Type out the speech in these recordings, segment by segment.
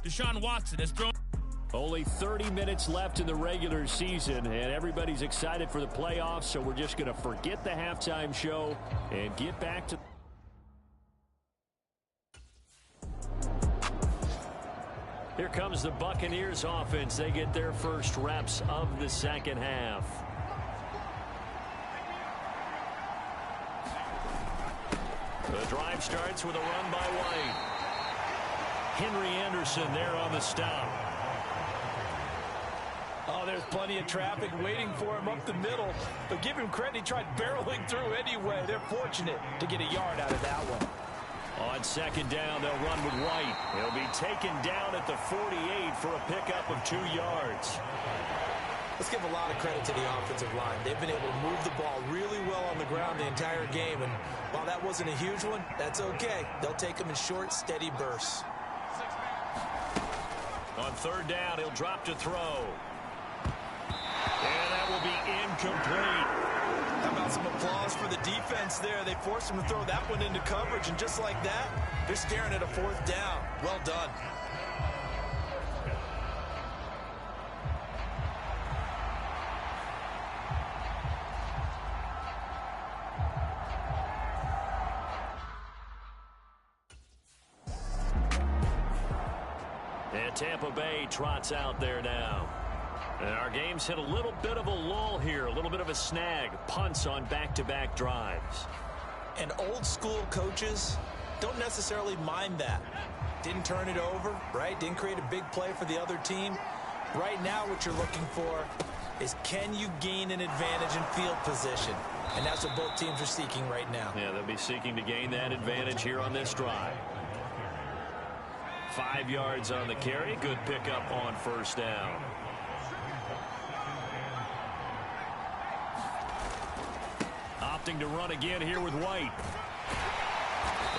Deshaun Watson has thrown. Only 30 minutes left in the regular season, and everybody's excited for the playoffs, so we're just going to forget the halftime show and get back to... Here comes the Buccaneers offense. They get their first reps of the second half. The drive starts with a run by White. Henry Anderson there on the stop. Oh, there's plenty of traffic waiting for him up the middle. But give him credit, he tried barreling through anyway. They're fortunate to get a yard out of that one. On second down, they'll run with White. He'll be taken down at the 48 for a pickup of 2 yards. Let's give a lot of credit to the offensive line. They've been able to move the ball really well on the ground the entire game. And while that wasn't a huge one, that's okay. They'll take them in short, steady bursts. On third down, he'll drop to throw. And that will be incomplete. How about some applause for the defense there? They forced him to throw that one into coverage, and just like that, they're staring at a 4th down. Well done. And Tampa Bay trots out there now. And our game's hit a little bit of a lull here, a little bit of a snag. Punts on back-to-back drives. And old school coaches don't necessarily mind that. Didn't turn it over, right? Didn't create a big play for the other team. Right now what you're looking for is, can you gain an advantage in field position? And that's what both teams are seeking right now. Yeah, they'll be seeking to gain that advantage here on this drive. 5 yards on the carry. Good pickup on first down. Opting to run again here with White.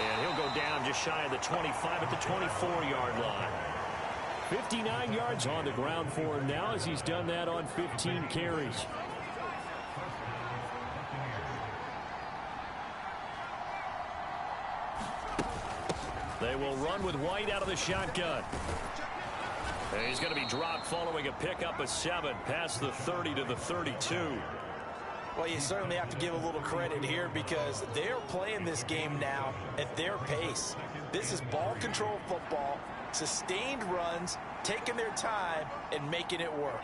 And he'll go down just shy of the 25 at the 24-yard line. 59 yards on the ground for him now as he's done that on 15 carries. They will run with White out of the shotgun. And he's going to be dropped following a pickup of 7 past the 30 to the 32. Well, you certainly have to give a little credit here because they're playing this game now at their pace. This is ball control football, sustained runs, taking their time, and making it work.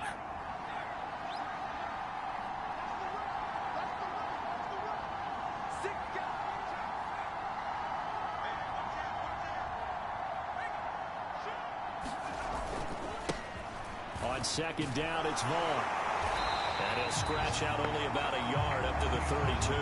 On second down, it's Vaughn. And he'll scratch out only about a yard up to the 32.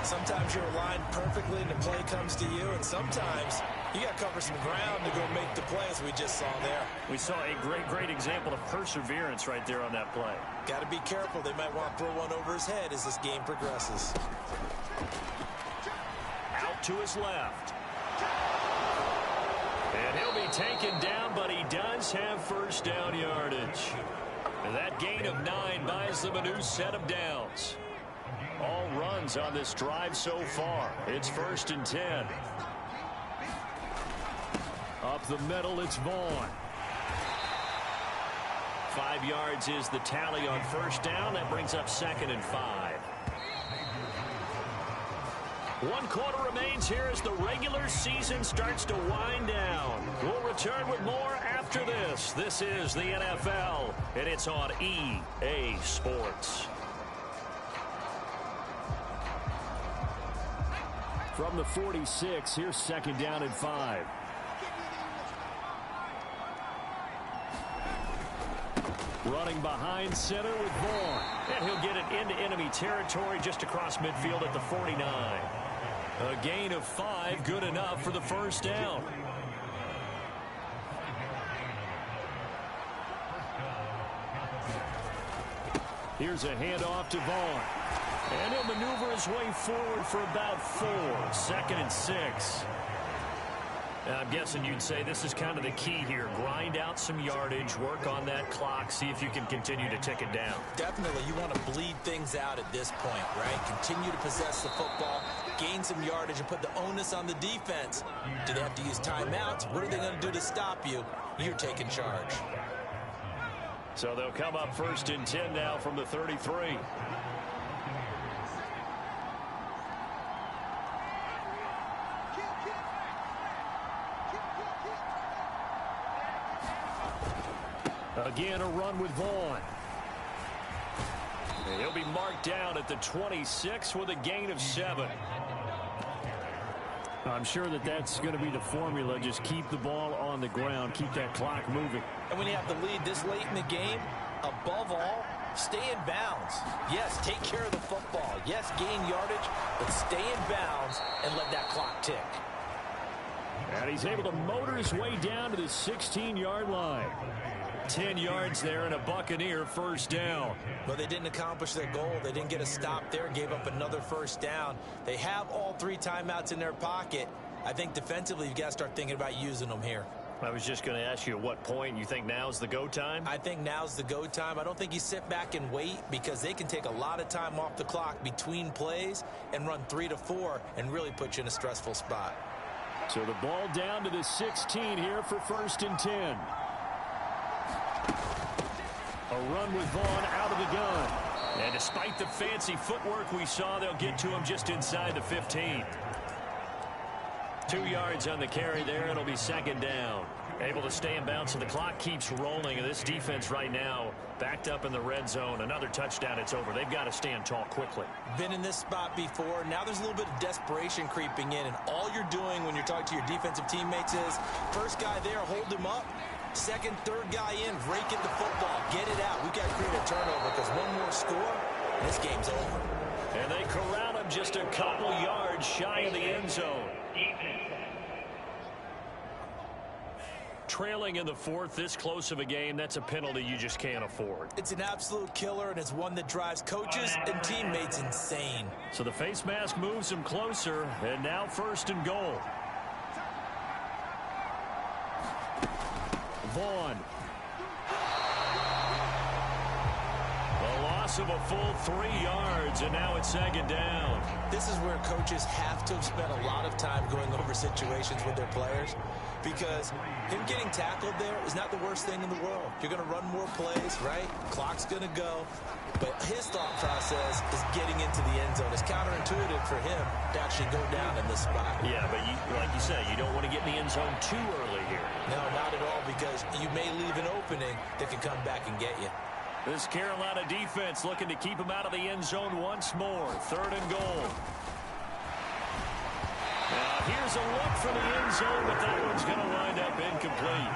Sometimes you're aligned perfectly and the play comes to you, and sometimes you got to cover some ground to go make the play, as we just saw there. We saw a great example of perseverance right there on that play. Got to be careful. They might want to throw one over his head as this game progresses. Out to his left. And he'll be taken down, but he does have first down yardage. And that gain of 9 buys them a new set of downs. All runs on this drive so far. It's 1st and 10. Up the middle, it's Vaughn. 5 yards is the tally on first down. That brings up 2nd and 5. 1 quarter remains here as the regular season starts to wind down. We'll return with more after this. This is the NFL, and it's on EA Sports. From the 46, here's 2nd down and 5. Running behind center with Vaughn. And he'll get it into enemy territory just across midfield at the 49. A gain of 5, good enough for the first down. Here's a handoff to Vaughn. And he'll maneuver his way forward for about 4. 2nd and 6. I'm guessing you'd say this is kind of the key here. Grind out some yardage, work on that clock, see if you can continue to tick it down. Definitely. You want to bleed things out at this point, right? Continue to possess the football, gain some yardage and put the onus on the defense. Do they have to use timeouts? What are they going to do to stop you? You're taking charge. So they'll come up 1st and 10 now from the 33. Again, a run with Vaughn. And he'll be marked down at the 26 with a gain of 7. I'm sure that's going to be the formula. Just keep the ball on the ground. Keep that clock moving. And when you have the lead this late in the game, above all, stay in bounds. Yes, take care of the football. Yes, gain yardage, but stay in bounds and let that clock tick. And he's able to motor his way down to the 16-yard line. 10 yards there and a Buccaneer first down. But they didn't accomplish their goal. They didn't get a stop there, gave up another first down. They have all 3 timeouts in their pocket. I think defensively you've got to start thinking about using them here. I was just going to ask you at what point you think now's the go time? I think now's the go time. I don't think you sit back and wait because they can take a lot of time off the clock between plays and run 3 to 4 and really put you in a stressful spot. So the ball down to the 16 here for 1st and 10. A run with Vaughn out of the gun. And despite the fancy footwork we saw, they'll get to him just inside the 15. 2 yards on the carry there. It'll be 2nd down. Able to stay in bounds, so the clock keeps rolling. And this defense right now backed up in the red zone. Another touchdown, it's over. They've got to stand tall quickly. Been in this spot before. Now there's a little bit of desperation creeping in. And all you're doing when you're talking to your defensive teammates is, first guy there, hold him up. Second, third guy in, rake at the football. Get it out. We've got to create a turnover because one more score, and this game's over. And they corral him just a couple yards shy of the end zone. Trailing in the 4th, this close of a game, that's a penalty you just can't afford. It's an absolute killer, and it's one that drives coaches and teammates insane. So the face mask moves him closer, and now 1st and goal. Vaughn. A loss of a full 3 yards, and now it's 2nd down. This is where coaches have to have spent a lot of time going over situations with their players because him getting tackled there is not the worst thing in the world. You're going to run more plays, right? Clock's going to go. But his thought process is getting into the end zone. It's counterintuitive for him to actually go down in this spot. Yeah, but like you said, you don't want to get in the end zone too early here. No, not at all, because you may leave an opening that can come back and get you. This Carolina defense looking to keep him out of the end zone once more. 3rd and goal. Now here's a look for the end zone, but that one's going to wind up incomplete.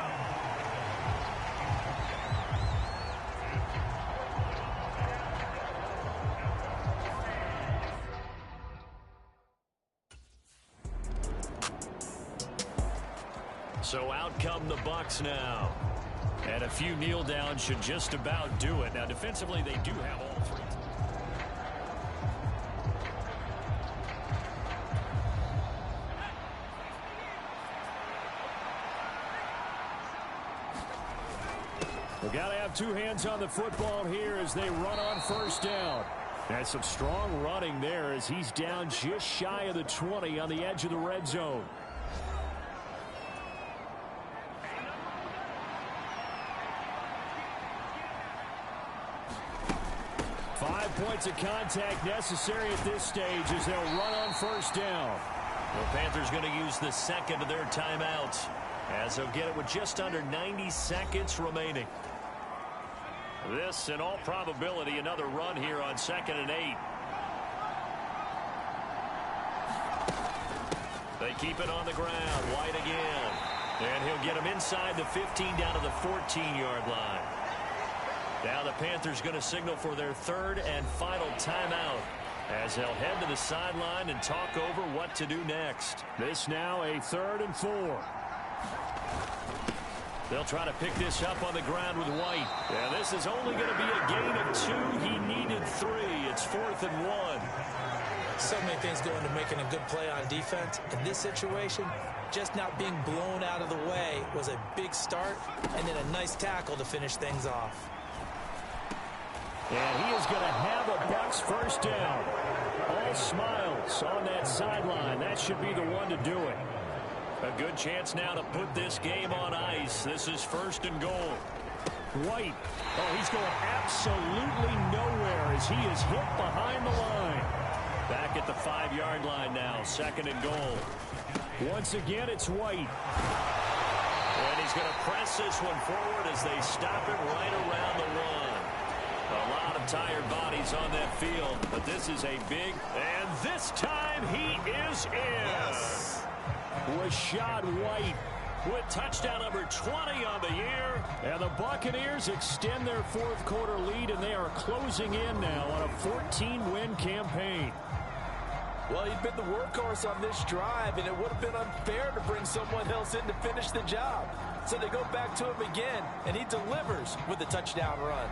So out come the Bucs now. And a few kneel downs should just about do it. Now defensively they do have all 3. We've got to have 2 hands on the football here as they run on 1st down. And some strong running there as he's down just shy of the 20 on the edge of the red zone. Points of contact necessary at this stage as they'll run on 1st down. The Panthers going to use the 2nd of their timeouts as they'll get it with just under 90 seconds remaining. This, in all probability, another run here on 2nd and 8. They keep it on the ground. White again. And he'll get him inside the 15 down to the 14-yard line. Now the Panthers going to signal for their 3rd and final timeout as they'll head to the sideline and talk over what to do next. This now a 3rd and 4. They'll try to pick this up on the ground with White. Yeah, this is only going to be a gain of 2. He needed 3. It's 4th and 1. So many things go into making a good play on defense. In this situation, just not being blown out of the way was a big start, and then a nice tackle to finish things off. And he is going to have a Bucs 1st down. All smiles So on that sideline, that should be the one to do it. A good chance now to put this game on ice. This is 1st and goal. White. Oh, he's going absolutely nowhere as he is hit behind the line. Back at the 5-yard line now, 2nd and goal. Once again, it's White. And he's going to press this one forward as they stop it right around the 1. A lot of tired bodies on that field, but this is a big, and this time he is in. Yes. Rachaad White with touchdown number 20 on the year. And the Buccaneers extend their 4th quarter lead, and they are closing in now on a 14-win campaign. Well, he'd been the workhorse on this drive, and it would have been unfair to bring someone else in to finish the job. So they go back to him again, and he delivers with a touchdown run.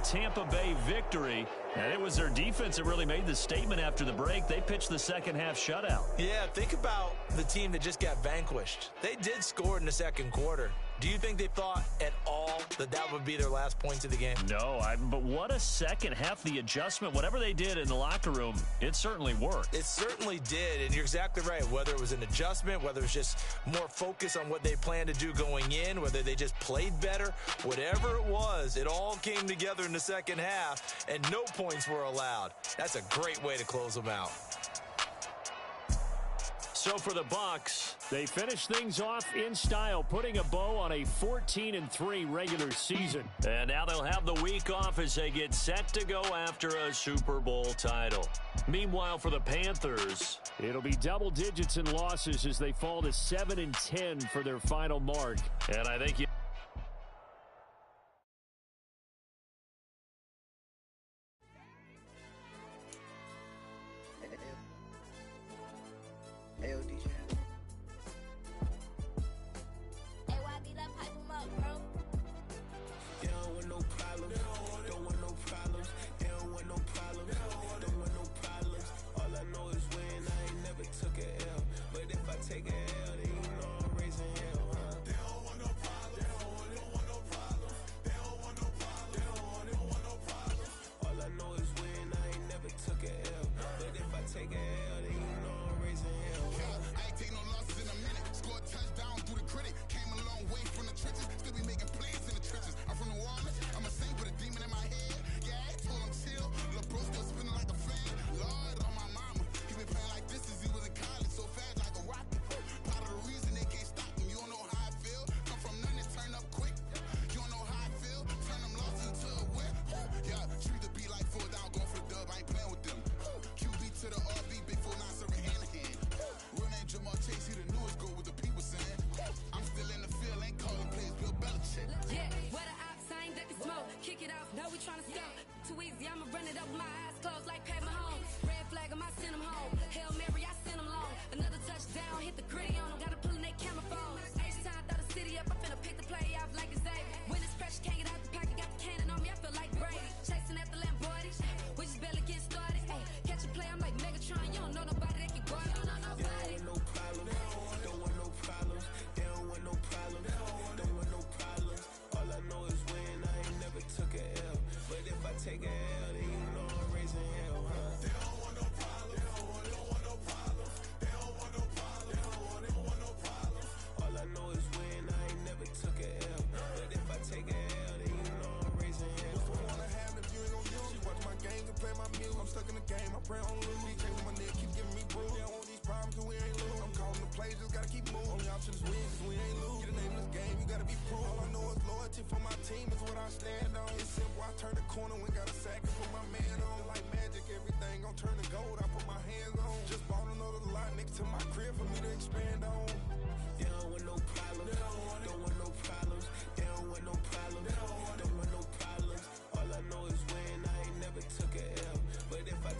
Tampa Bay victory, and it was their defense that really made the statement after the break. They pitched the second-half shutout. Yeah, think about the team that just got vanquished. They did score in the 2nd quarter. Do you think they thought at all that that would be their last points of the game? No, but what a second half. The adjustment, whatever they did in the locker room, it certainly worked. It certainly did, and you're exactly right. Whether it was an adjustment, whether it was just more focus on what they planned to do going in, whether they just played better, whatever it was, it all came together in the second half, and no points were allowed. That's a great way to close them out. So for the Bucs, they finish things off in style, putting a bow on a 14-3 regular season. And now they'll have the week off as they get set to go after a Super Bowl title. Meanwhile, for the Panthers, it'll be double digits in losses as they fall to 7-10 for their final mark. And I think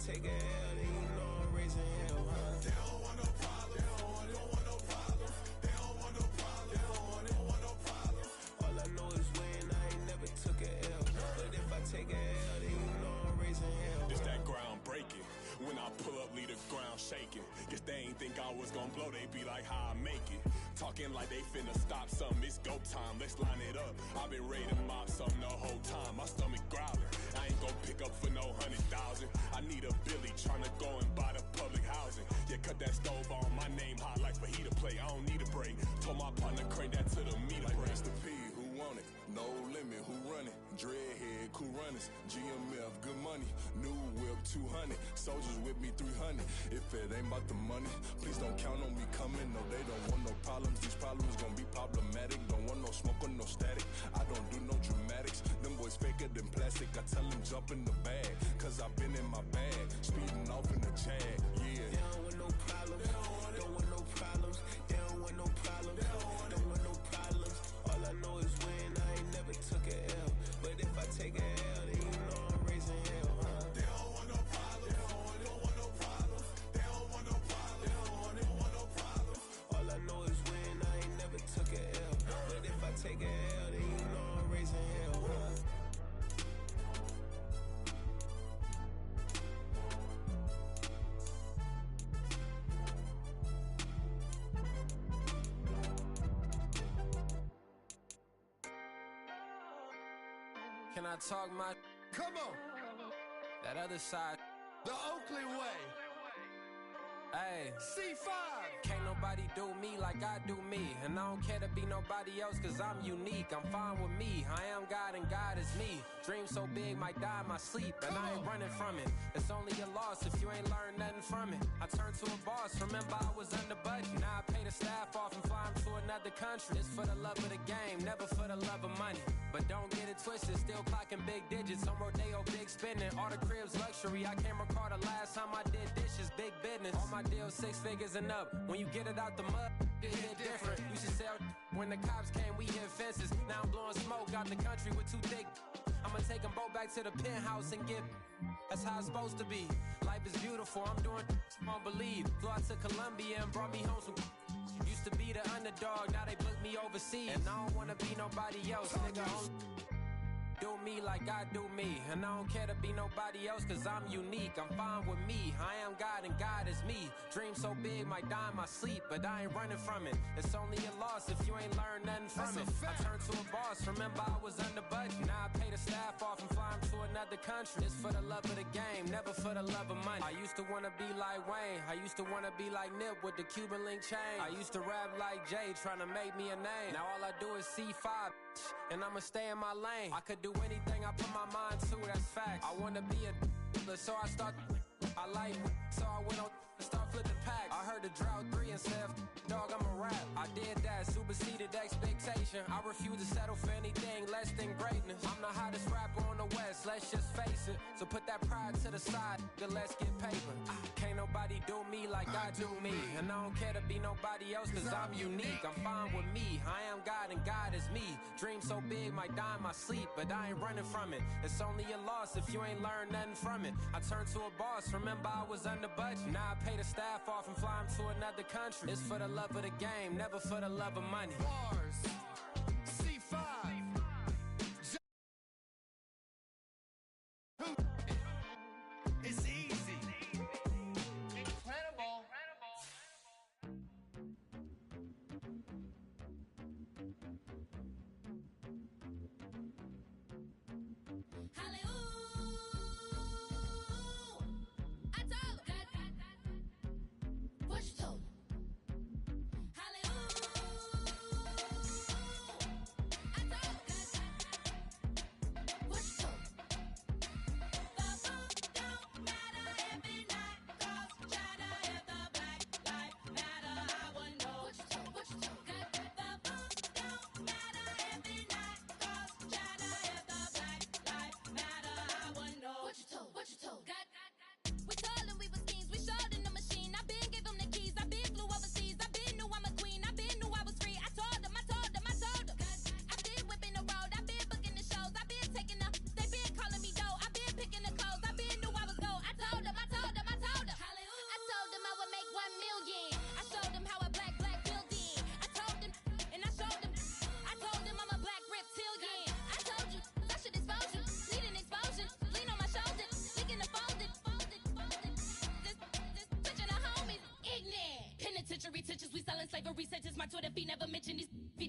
take a L, then you know think I was gonna blow, they be like, how I make it. Talking like they finna stop something, it's go time, let's line it up. I've been ready to mop something the whole time, my stomach growling. I ain't gon' pick up for no 100,000. I need a Billy tryna go and buy the public housing. Yeah, cut that stove on, my name hot like fajita plate. I don't need a break. Told my partner crank that to the meter like break. Mr. P, who want it? No limit, who run it? Dreadhead, cool runners, GMF, good money. New whip, 200. Soldiers with me, 300. If it ain't about the money, please don't count on me coming. No, they don't want no problems. These problems gon' be problematic. Don't want no smoke or no static. I don't do no dramatics. Them boys faker than plastic. I tell them jump in the bag, cause I've been in my bag. Speeding off in the Jag, yeah. They don't want no problems. Don't want no problems. They don't want no problems. Don't want no problems. All I know is win. I ain't never took a L. But if I take a L, then you know I'm raising hell, huh? They don't want no problems. They don't want no problems. They don't want no problems. They don't want no problems. All I know is win. I ain't never took a L. But if I take a L, then you know I'm raising hell, huh? Can I talk my? Come on, That other side. the Oakley way. Hey, C5. can't nobody do me like I do me. And I don't care to be nobody else cause I'm unique. I'm fine with me. I am God and God is me. Dream so big might die in my sleep. And I ain't running from it. It's only a loss if you ain't learned nothing from it. I turned to a boss. Remember I was under budget. Now I pay the staff off and fly them to another country. It's for the love of the game, never for the love of money. But don't get it twisted, still clocking big digits. On Rodeo, big spending. All the cribs luxury. I can't recall the last time I did dishes, big business. All my deals 6 figures and up. When you get it out the mud, it hit different. Used to sell when the cops came, we hit fences. Now I'm blowing smoke out the country with 2 thick. I'ma take them both back to the penthouse and get. That's how it's supposed to be. Life is beautiful, I'm doing won't believe. Flew out to Colombia and brought me home some. Used to be the underdog, now they book me overseas. And I don't wanna be nobody else, nigga. Do me like I do me. And I don't care to be nobody else cause I'm unique. I'm fine with me. I am God and God is me. Dream so big might die in my sleep, but I ain't running from it. It's only a loss if you ain't learned nothing from it. I turned to a boss. Remember I was under budget. Now I pay the staff off and fly them to another country. It's for the love of the game, never for the love of money. I used to wanna be like Wayne. I used to wanna be like Nip with the Cuban link chain. I used to rap like Jay, trying to make me a name. Now all I do is C5, and I'ma stay in my lane. I could do anything I put my mind to, that's facts. I wanna be a so I start. I like, so I went on and start flipping packs. I heard the drought 3 and said, dog, I'm a rap. I did that, superseded expectation. I refuse to settle for anything less than greatness. I'm the hottest rapper on the West, let's just face it. So put that pride to the side, then let's get paper. Can't nobody do me like I do me. And I don't care to be nobody else cause I'm unique. I'm fine with me, I am God and God is me. Dream so big might die in my sleep, but I ain't running from it. It's only a loss if you ain't learned nothing from it. I turned to a boss, remember I was under budget. Now I pay the staff off and fly them to another country. It's for the love of the game, never for the love of money. Bars. C5. It's easy. Incredible.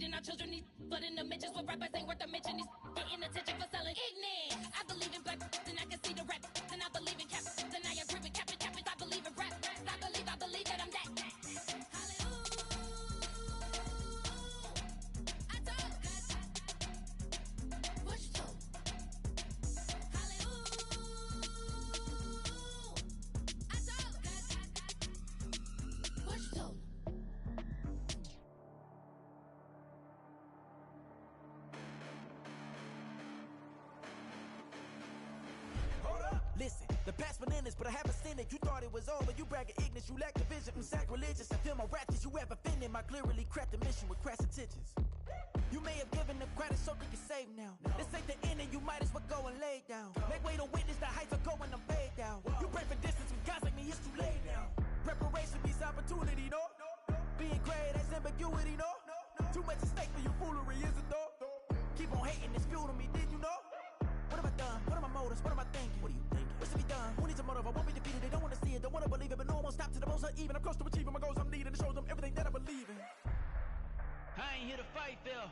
feeding our children these, but in the mentions what rappers ain't worth a mention. These getting attention for selling ignorance. I believe in black, and I can see the rap, and I believe in cap, and I agree with cap, I believe in rap, I believe that I'm that. Listen, the past bananas, but I haven't seen it. You thought it was over, you bragging ignorance, you lack the vision. I'm sacrilegious, I feel my wrath, you have offended my clearly crafted mission with crass intentions. You may have given them credit so they can save now. This ain't the end and you might as well go and lay down. Make way to witness the heights are going, I'm paid down. You pray for distance with guys like me, it's too late now. Preparation means opportunity, no? Being great, that's ambiguity, no? Too much at stake for your foolery, is it though? Keep on hating, it's fuel to me, did you know? What have I done? What are my motives? What am I thinking? What are you thinking? What's to be done? Who needs a motive? I won't be defeated. They don't want to see it, don't want to believe it, but no one will stop to the most even. I'm close to achieving my goals. I'm needing to show them everything that I believe in. I ain't here to fight, Phil.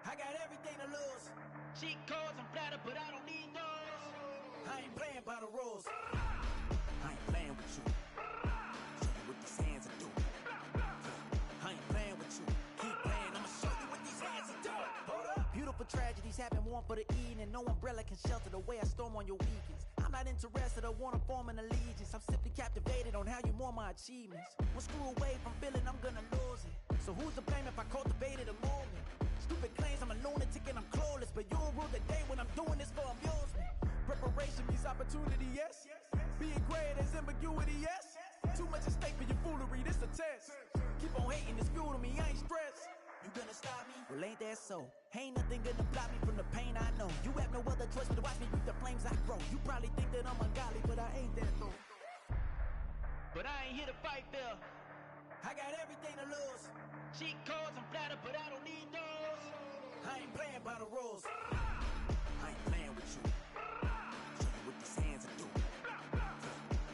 I got everything to lose. Cheat codes, I'm flattered, but I don't need those. I ain't playing by the rules. I ain't playing with you. Show you what these hands are doing. I ain't playing with you. Keep playing, I'ma show you what these hands are doing. Hold up. Beautiful tragedies happen, one for the evening. No umbrella can shelter the way I storm on your weekends. I'm not interested, I wanna form an allegiance. I'm simply captivated on how you mourn my achievements. One screw away from feeling I'm gonna lose it. So who's to blame if I cultivated a movement? Stupid claims I'm a lunatic and I'm clueless, but you'll rule the day when I'm doing this for amusement. Preparation means opportunity, yes. Being great is ambiguity, yes. Too much at stake for your foolery, this a test. Keep on hating, it's fuel to me, I ain't stressed. You gonna stop me? Well, ain't that so? Ain't nothing gonna block me from the pain I know. You have no other choice but to watch me reap the flames I grow. You probably think that I'm ungodly, but I ain't that though. But I ain't here to fight, Phil. I got everything to lose. Cheat codes, I'm flattered, but I don't need those. I ain't playing by the rules. I ain't playing with you. Show you what these hands are doing.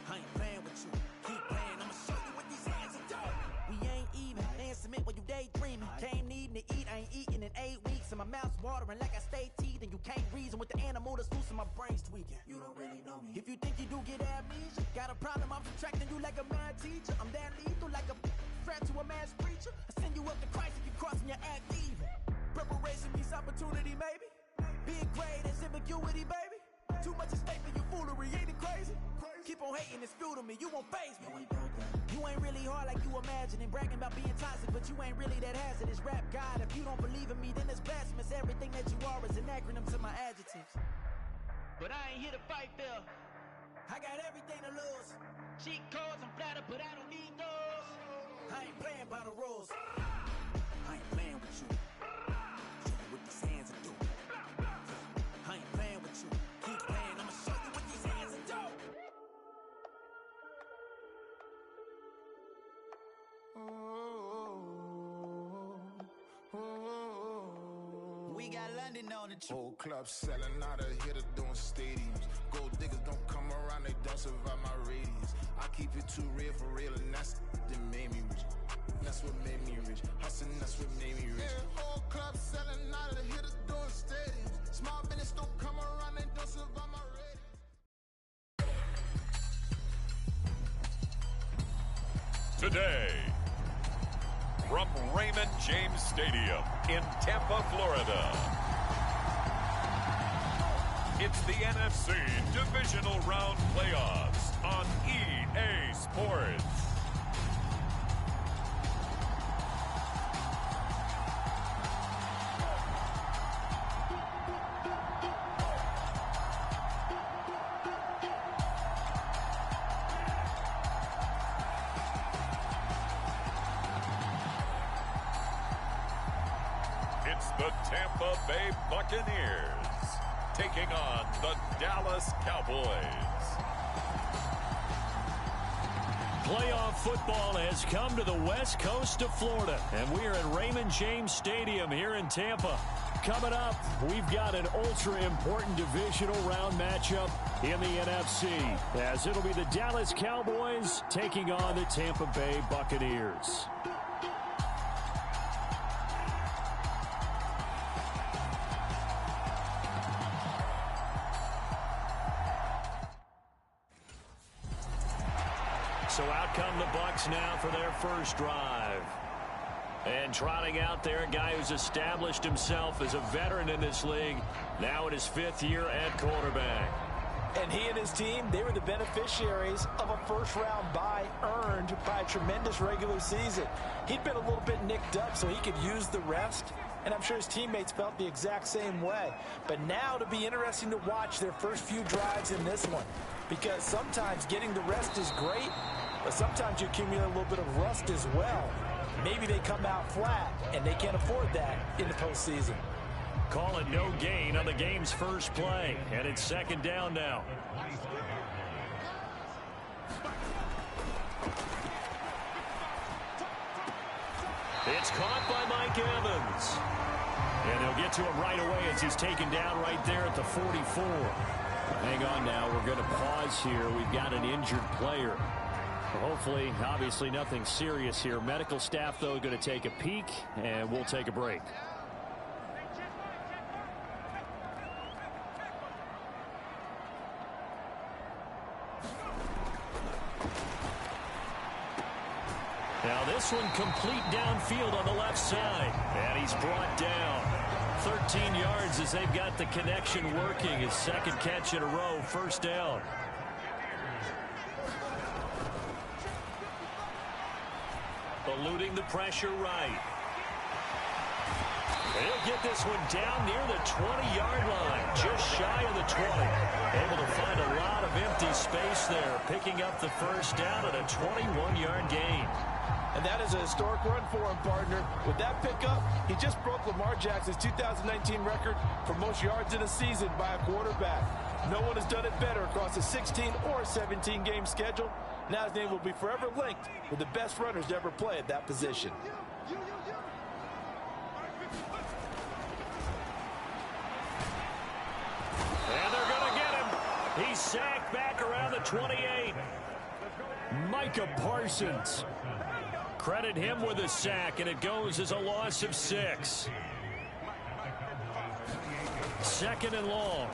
I ain't playing with you. Keep playing, I'ma show you what these hands are doing. We ain't even. They ain't submit when you daydreaming. Came needing to eat, I ain't eating in 8 weeks. And my mouth's watering like I stay teeth. And you can't reason with the animal that's loose and my brain's tweaking. You don't really know me. If you think you do get amnesia, got a problem, I'm subtracting you like a mad teacher. I'm that lethal like a threat to a mass preacher. I send you up to Christ if you crossing your act even. Preparation means opportunity, maybe. Being great is ambiguity, baby. Too much at stake for your foolery, ain't it crazy? Keep on hating, it's fuel to me, you won't faze me. You ain't really hard like you imagining. Bragging about being toxic, but you ain't really that hazardous. Rap God, if you don't believe in me, then it's blasphemous. Everything that you are is an acronym to my adjectives. But I ain't here to fight, Phil. I got everything to lose. Cheat codes, I'm flattered, but I don't need those. I ain't playing by the rules. I ain't playing with you. Show you what these hands are doing. I ain't playing with you. Keep playing, I'ma show you what these hands are doing. We got London on the trip. Whole club selling out of hitter doing stadiums. Gold diggers don't come around, they don't survive my radius. I keep it too real for real, and that's that made me rich. That's what made me rich. Hustling, that's what made me rich. Yeah, whole club selling out of the hitter doing stadiums. Small business don't come around, they don't survive my radius. Today, from Raymond James Stadium in Tampa, Florida, it's the NFC Divisional Round Playoffs on EA Sports. The Tampa Bay Buccaneers taking on the Dallas Cowboys. Playoff football has come to the west coast of Florida, and we are at Raymond James Stadium here in Tampa. Coming up, we've got an ultra-important divisional round matchup in the NFC, as it'll be the Dallas Cowboys taking on the Tampa Bay Buccaneers. So out come the Bucs now for their first drive. And trotting out there, a guy who's established himself as a veteran in this league, now in his 5th year at quarterback. And he and his team, they were the beneficiaries of a first-round bye earned by a tremendous regular season. He'd been a little bit nicked up, so he could use the rest. And I'm sure his teammates felt the exact same way. But now it'll be interesting to watch their first few drives in this one. Because sometimes getting the rest is great, but sometimes you accumulate a little bit of rust as well. Maybe they come out flat, and they can't afford that in the postseason. Call it no gain on the game's first play, and it's 2nd down now. It's caught by Mike Evans. And they'll get to him right away as he's taken down right there at the 44. Hang on now, we're going to pause here. We've got an injured player. Hopefully, obviously nothing serious here. Medical staff, though, going to take a peek, and we'll take a break. Now this one complete downfield on the left side. And he's brought down. 13 yards as they've got the connection working. His 2nd catch in a row, 1st down. Eluding the pressure right. He'll get this one down near the 20-yard line, just shy of the 20. Able to find a lot of empty space there, picking up the 1st down at a 21-yard gain. And that is a historic run for him, partner. With that pickup, he just broke Lamar Jackson's 2019 record for most yards in a season by a quarterback. No one has done it better across a 16 or 17-game schedule. Now his name will be forever linked with the best runners to ever play at that position. And they're going to get him. He's sacked back around the 28. Micah Parsons. Credit him with a sack, and it goes as a loss of 6. 2nd and long.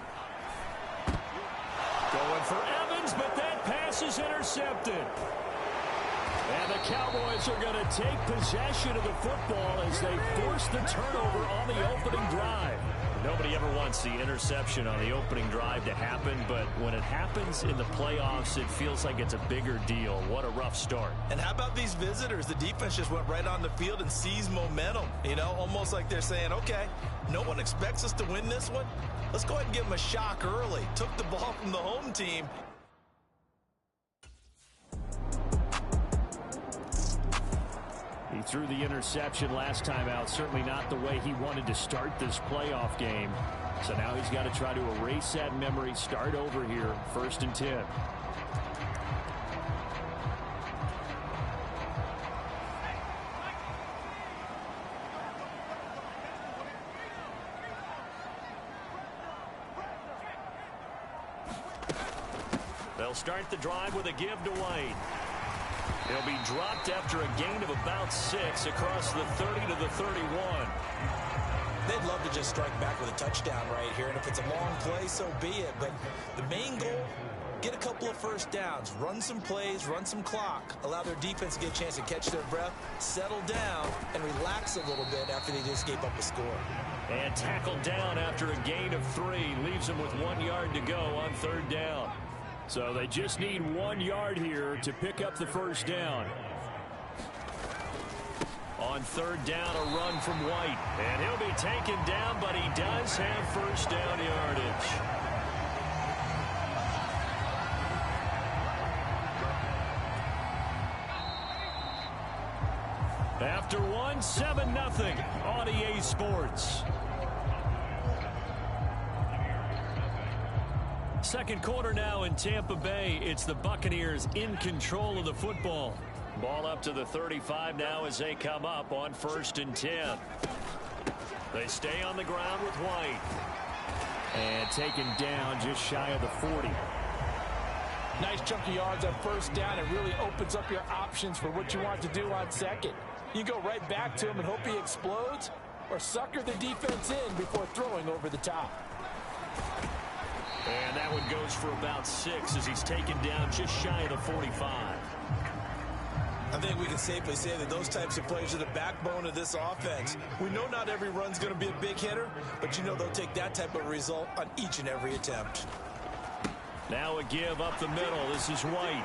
Going for Evans, but that pass is intercepted. And the Cowboys are going to take possession of the football as they force the turnover on the opening drive. Nobody ever wants the interception on the opening drive to happen, but when it happens in the playoffs, it feels like it's a bigger deal. What a rough start. And how about these visitors? The defense just went right on the field and seized momentum. You know, almost like they're saying, okay, no one expects us to win this one. Let's go ahead and give them a shock early. Took the ball from the home team. He threw the interception last time out. Certainly not the way he wanted to start this playoff game. So now he's got to try to erase that memory, start over here, 1st and 10. They'll start the drive with a give to White. He'll be dropped after a gain of about 6 across the 30 to the 31. They'd love to just strike back with a touchdown right here, and if it's a long play, so be it. But the main goal, get a couple of 1st downs, run some plays, run some clock, allow their defense to get a chance to catch their breath, settle down, and relax a little bit after they just gave up a score. And tackled down after a gain of 3, leaves them with 1 yard to go on 3rd down. So they just need 1 yard here to pick up the 1st down. On 3rd down, a run from White. And he'll be taken down, but he does have 1st down yardage. After one, 7-0 on EA Sports. 2nd quarter now in Tampa Bay. It's the Buccaneers in control of the football. Ball up to the 35 now as they come up on 1st and 10. They stay on the ground with White. And taken down just shy of the 40. Nice chunk of yards on 1st down. It really opens up your options for what you want to do on 2nd. You go right back to him and hope he explodes, or sucker the defense in before throwing over the top. And that one goes for about 6 as he's taken down just shy of the 45. I think we can safely say that those types of players are the backbone of this offense. We know not every run's going to be a big hitter, but you know they'll take that type of result on each and every attempt. Now a give up the middle. This is White.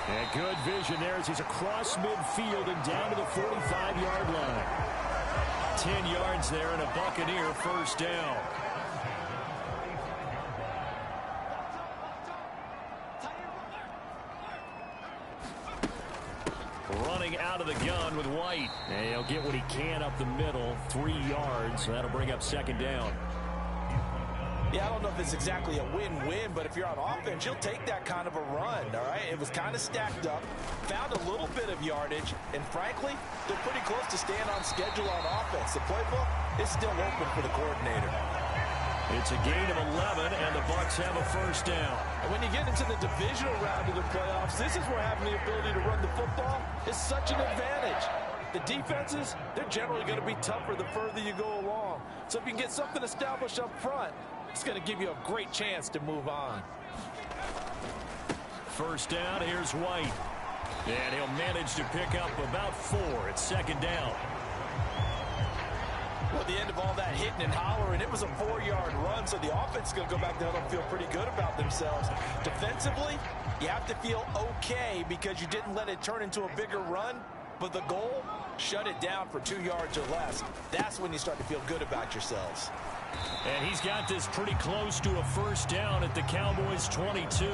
And good vision there as he's across midfield and down to the 45-yard line. 10 yards there and a Buccaneer first down. Running out of the gun with White. And he'll get what he can up the middle. 3 yards. That'll bring up second down. Yeah, I don't know if it's exactly a win-win, but if you're on offense, you'll take that kind of a run, all right? It was kind of stacked up, found a little bit of yardage, and frankly, they're pretty close to staying on schedule on offense. The playbook is still open for the coordinator. It's a gain of 11, and the Bucs have a first down. And when you get into the divisional round of the playoffs, this is where having the ability to run the football is such an advantage. The defenses, they're generally going to be tougher the further you go along. So if you can get something established up front, it's going to give you a great chance to move on. First down, here's White. And he'll manage to pick up about 4. It's second down. Well, at the end of all that hitting and hollering, it was a 4-yard run, so the offense is going to go back there and feel pretty good about themselves. Defensively, you have to feel okay because you didn't let it turn into a bigger run, but the goal, shut it down for 2 yards or less. That's when you start to feel good about yourselves. And he's got this pretty close to a first down at the Cowboys' 22.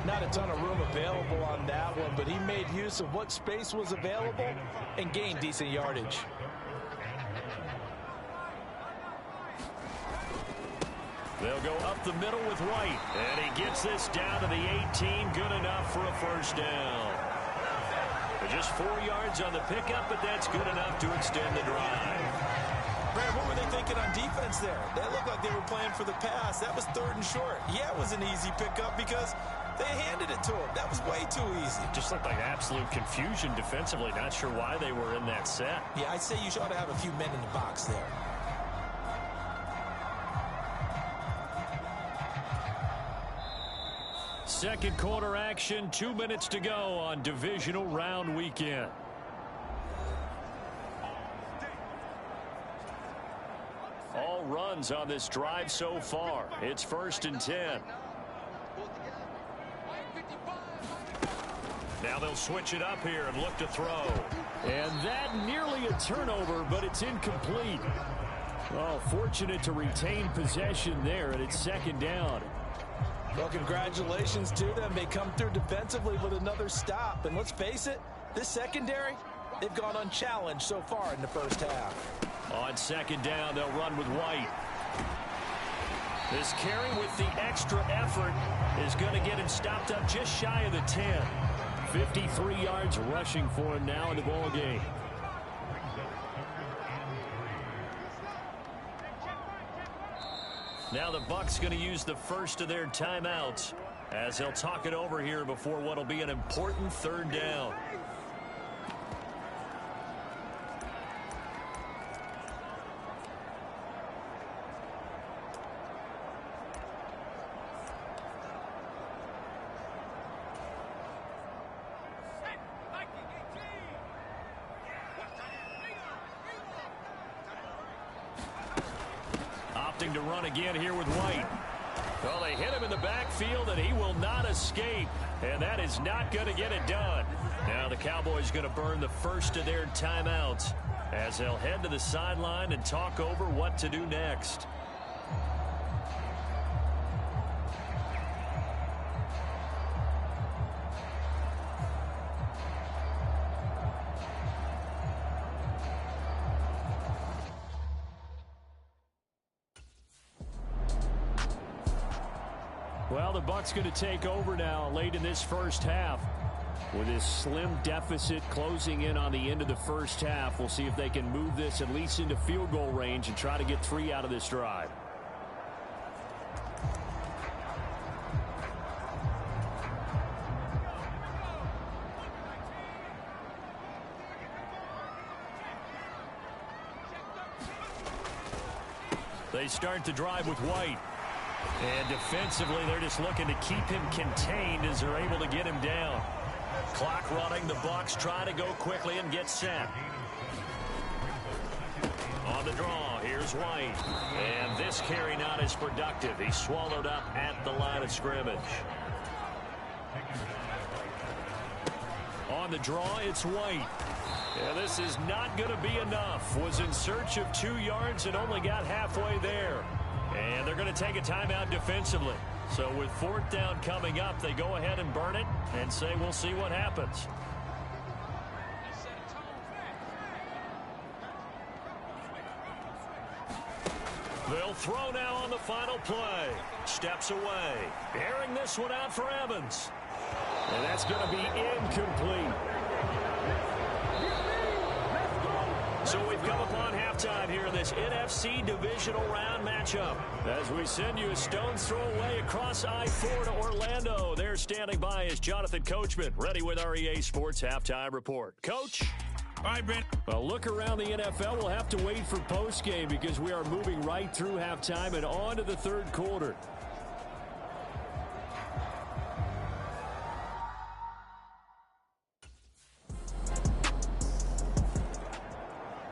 Not a ton of room available on that one, but he made use of what space was available and gained decent yardage. They'll go up the middle with White. And he gets this down to the 18. Good enough for a first down. Just 4 yards on the pickup, but that's good enough to extend the drive. Brad, what were they thinking on defense there? They looked like they were playing for the pass. That was 3rd and short. Yeah, it was an easy pickup because they handed it to him. That was way too easy. Just looked like absolute confusion defensively. Not sure why they were in that set. Yeah, I'd say you ought to have a few men in the box there. Second quarter action, 2 minutes to go on divisional round weekend. All runs on this drive so far. It's 1st and 10. Now they'll switch it up here and look to throw. And that nearly a turnover, but it's incomplete. Oh, fortunate to retain possession there, and it's second down. Well, congratulations to them. They come through defensively with another stop. And let's face it, this secondary, they've gone unchallenged so far in the first half. On second down, they'll run with White. This carry with the extra effort is going to get him stopped up just shy of the 10. 53 yards rushing for him now in the ball game. Now the Bucs going to use the first of their timeouts as they'll talk it over here before what will be an important 3rd down. To run again here with White. Well, they hit him in the backfield, and he will not escape. And that is not going to get it done. Now the Cowboys going to burn the first of their timeouts as they'll head to the sideline and talk over what to do next. Well, the Bucs going to take over now late in this first half. With this slim deficit closing in on the end of the first half, we'll see if they can move this at least into field goal range and try to get 3 out of this drive. They start the drive with White. And defensively, they're just looking to keep him contained as they're able to get him down. Clock running. The Bucs try to go quickly and get set. On the draw, here's White. And this carry not as productive. He's swallowed up at the line of scrimmage. On the draw, it's White. Yeah, this is not going to be enough. Was in search of 2 yards and only got halfway there. And they're going to take a timeout defensively. So with 4th down coming up, they go ahead and burn it and say we'll see what happens. They'll throw now on the final play. Steps away. Airing this one out for Evans. And that's going to be incomplete. So we've come upon halftime here in this NFC divisional round matchup. As we send you a stone's throw away across I-4 to Orlando. There standing by is Jonathan Coachman, ready with our EA Sports Halftime Report. Coach? All right, Brent. Well, look around the NFL. We'll have to wait for postgame because we are moving right through halftime and on to the 3rd quarter.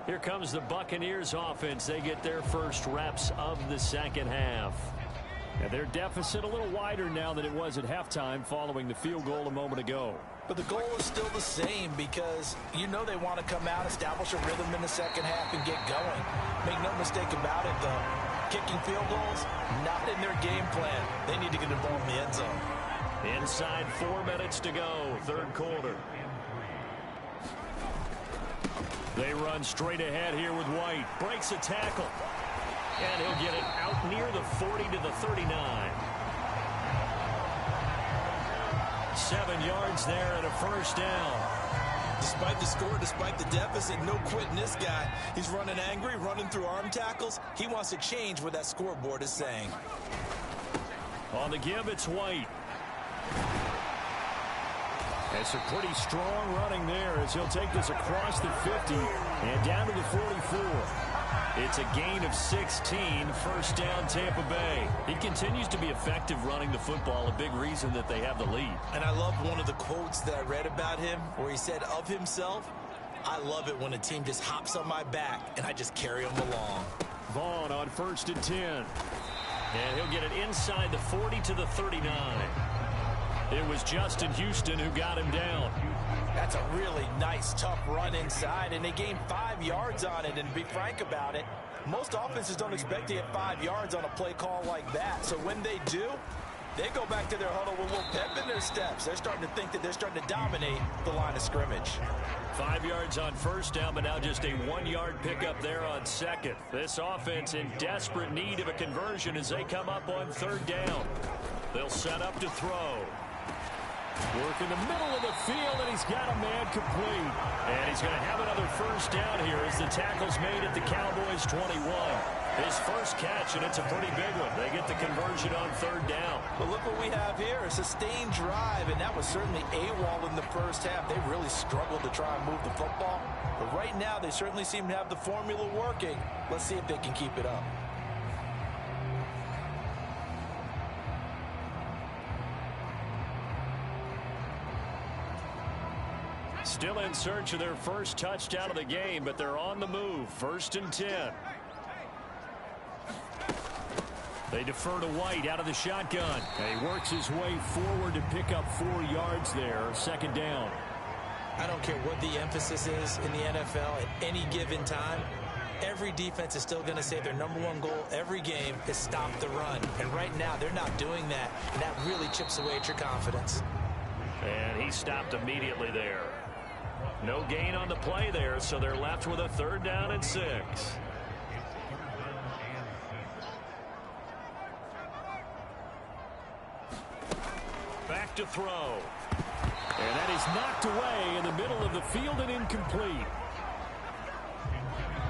Here comes the Buccaneers offense. They get their first reps of the 2nd half. And their deficit a little wider now than it was at halftime following the field goal a moment ago. But the goal is still the same because you know they want to come out, establish a rhythm in the 2nd half, and get going. Make no mistake about it, though. Kicking field goals, not in their game plan. They need to get the ball in the end zone. Inside 4 minutes to go, 3rd quarter. They run straight ahead here with White. Breaks a tackle. And he'll get it out near the 40 to the 39. 7 yards there and a first down. Despite the score, despite the deficit, no quitting this guy. He's running angry, running through arm tackles. He wants to change what that scoreboard is saying. On the give, it's White. It's a pretty strong running there as he'll take this across the 50 and down to the 44. It's a gain of 16, first down Tampa Bay. He continues to be effective running the football, a big reason that they have the lead. And I love one of the quotes that I read about him where he said of himself, I love it when a team just hops on my back and I just carry them along. Vaughn on 1st and 10. And he'll get it inside the 40 to the 39. It was Justin Houston who got him down. That's a really nice, tough run inside, and they gained 5 yards on it. And to be frank about it, most offenses don't expect to get 5 yards on a play call like that. So when they do, they go back to their huddle with a little pep in their steps. They're starting to think that they're starting to dominate the line of scrimmage. 5 yards on first down, but now just a 1-yard pickup there on 2nd. This offense in desperate need of a conversion as they come up on 3rd down. They'll set up to throw. Work in the middle of the field, and he's got a man complete. And he's going to have another first down here as the tackle's made at the Cowboys' 21. His first catch, and it's a pretty big one. They get the conversion on 3rd down. But look what we have here, a sustained drive, and that was certainly AWOL in the first half. They really struggled to try and move the football. But right now, they certainly seem to have the formula working. Let's see if they can keep it up. Still in search of their first touchdown of the game, but they're on the move. 1st and 10. They defer to White out of the shotgun. And he works his way forward to pick up 4 yards there. 2nd down. I don't care what the emphasis is in the NFL at any given time. Every defense is still going to say their #1 goal every game is stop the run. And right now, they're not doing that. And that really chips away at your confidence. And he stopped immediately there. No gain on the play there, so they're left with a 3rd down and 6. Back to throw. And that is knocked away in the middle of the field and incomplete.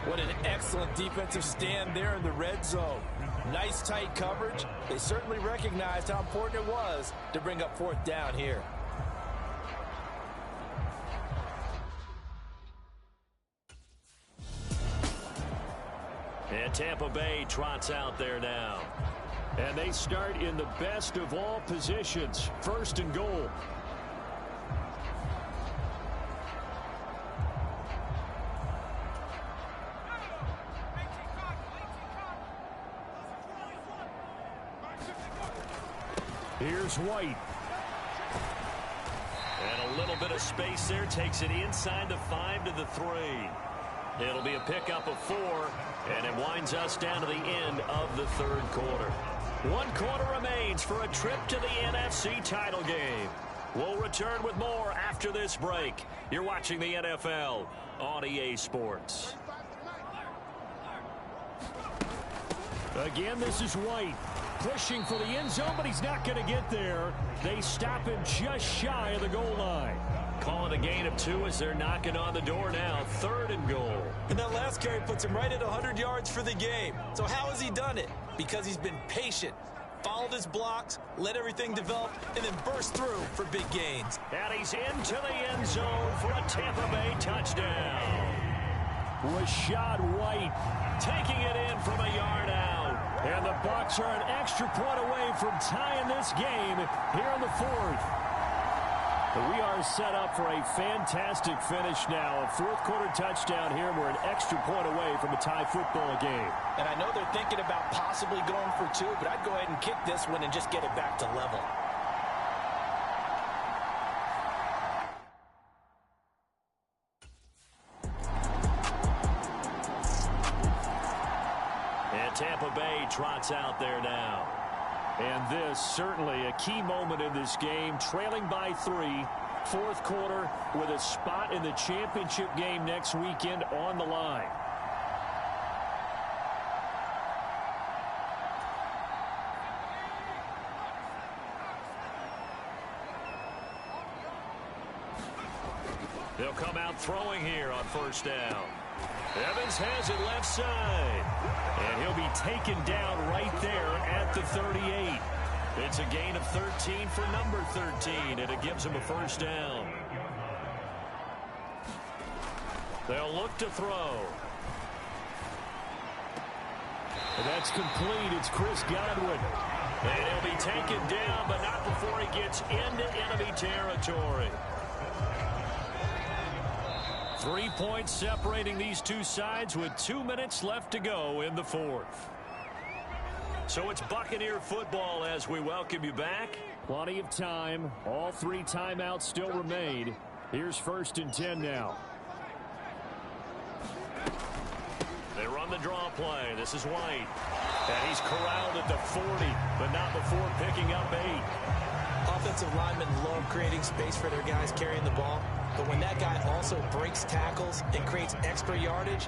What an excellent defensive stand there in the red zone. Nice tight coverage. They certainly recognized how important it was to bring up 4th down here. And Tampa Bay trots out there now. And they start in the best of all positions. 1st and goal. Here's White. And a little bit of space there. Takes it inside the 5 to the 3. It'll be a pickup of 4. And it winds us down to the end of the third quarter. 1 quarter remains for a trip to the NFC title game. We'll return with more after this break. You're watching the NFL on EA Sports. Again, this is White. Pushing for the end zone, but he's not going to get there. They stop him just shy of the goal line. Calling a gain of 2 as they're knocking on the door now. 3rd and goal. And that last carry puts him right at 100 yards for the game. So how has he done it? Because he's been patient, followed his blocks, let everything develop, and then burst through for big gains. And he's into the end zone for a Tampa Bay touchdown. Rachaad White taking it in from a yard out. And the Bucs are an extra point away from tying this game here in the 4th. We are set up for a fantastic finish now. A 4th quarter touchdown here. We're an extra point away from a tie football game. And I know they're thinking about possibly going for 2, but I'd go ahead and kick this one and just get it back to level. And Tampa Bay trots out there now. And this certainly a key moment in this game, trailing by 3, 4th quarter with a spot in the championship game next weekend on the line. They'll come out throwing here on 1st down. Evans has it left side. And he'll be taken down right there at the 38. It's a gain of 13 for number 13, and it gives him a 1st down. They'll look to throw. And that's complete. It's Chris Godwin. And he'll be taken down, but not before he gets into enemy territory. 3 points separating these two sides with 2 minutes left to go in the 4th. So it's Buccaneer football as we welcome you back. Plenty of time. All 3 timeouts still remain. Here's 1st and 10 now. They run the draw play. This is White. And he's corralled at the 40, but not before picking up 8. Offensive linemen love creating space for their guys carrying the ball. But when that guy also breaks tackles and creates extra yardage,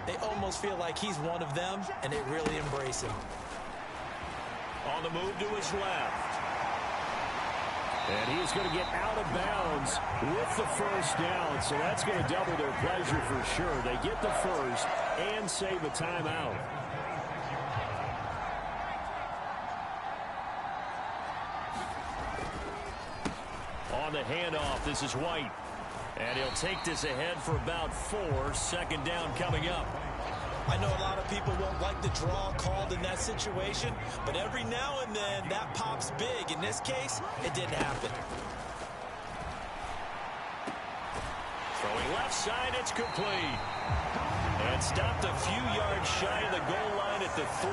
they almost feel like he's one of them, and they really embrace him. On the move to his left. And he is going to get out of bounds with the 1st down, so that's going to double their pleasure for sure. They get the 1st and save a timeout. On the handoff, this is White. And he'll take this ahead for about 4. 2nd down coming up. I know a lot of people won't like the draw called in that situation, but every now and then that pops big. In this case, it didn't happen. Throwing left side, it's complete. And stopped a few yards shy of the goal line at the 3.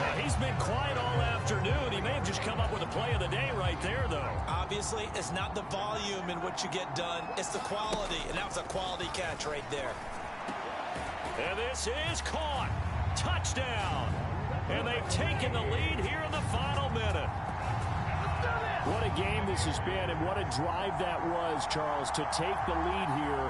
Now, he's been quiet all afternoon. He may have just come up with a play of the day right there, though. Obviously, it's not the volume in what you get done. It's the quality, and that was a quality catch right there. And this is caught. Touchdown. And they've taken the lead here in the final minute. What a game this has been, and what a drive that was, Charles, to take the lead here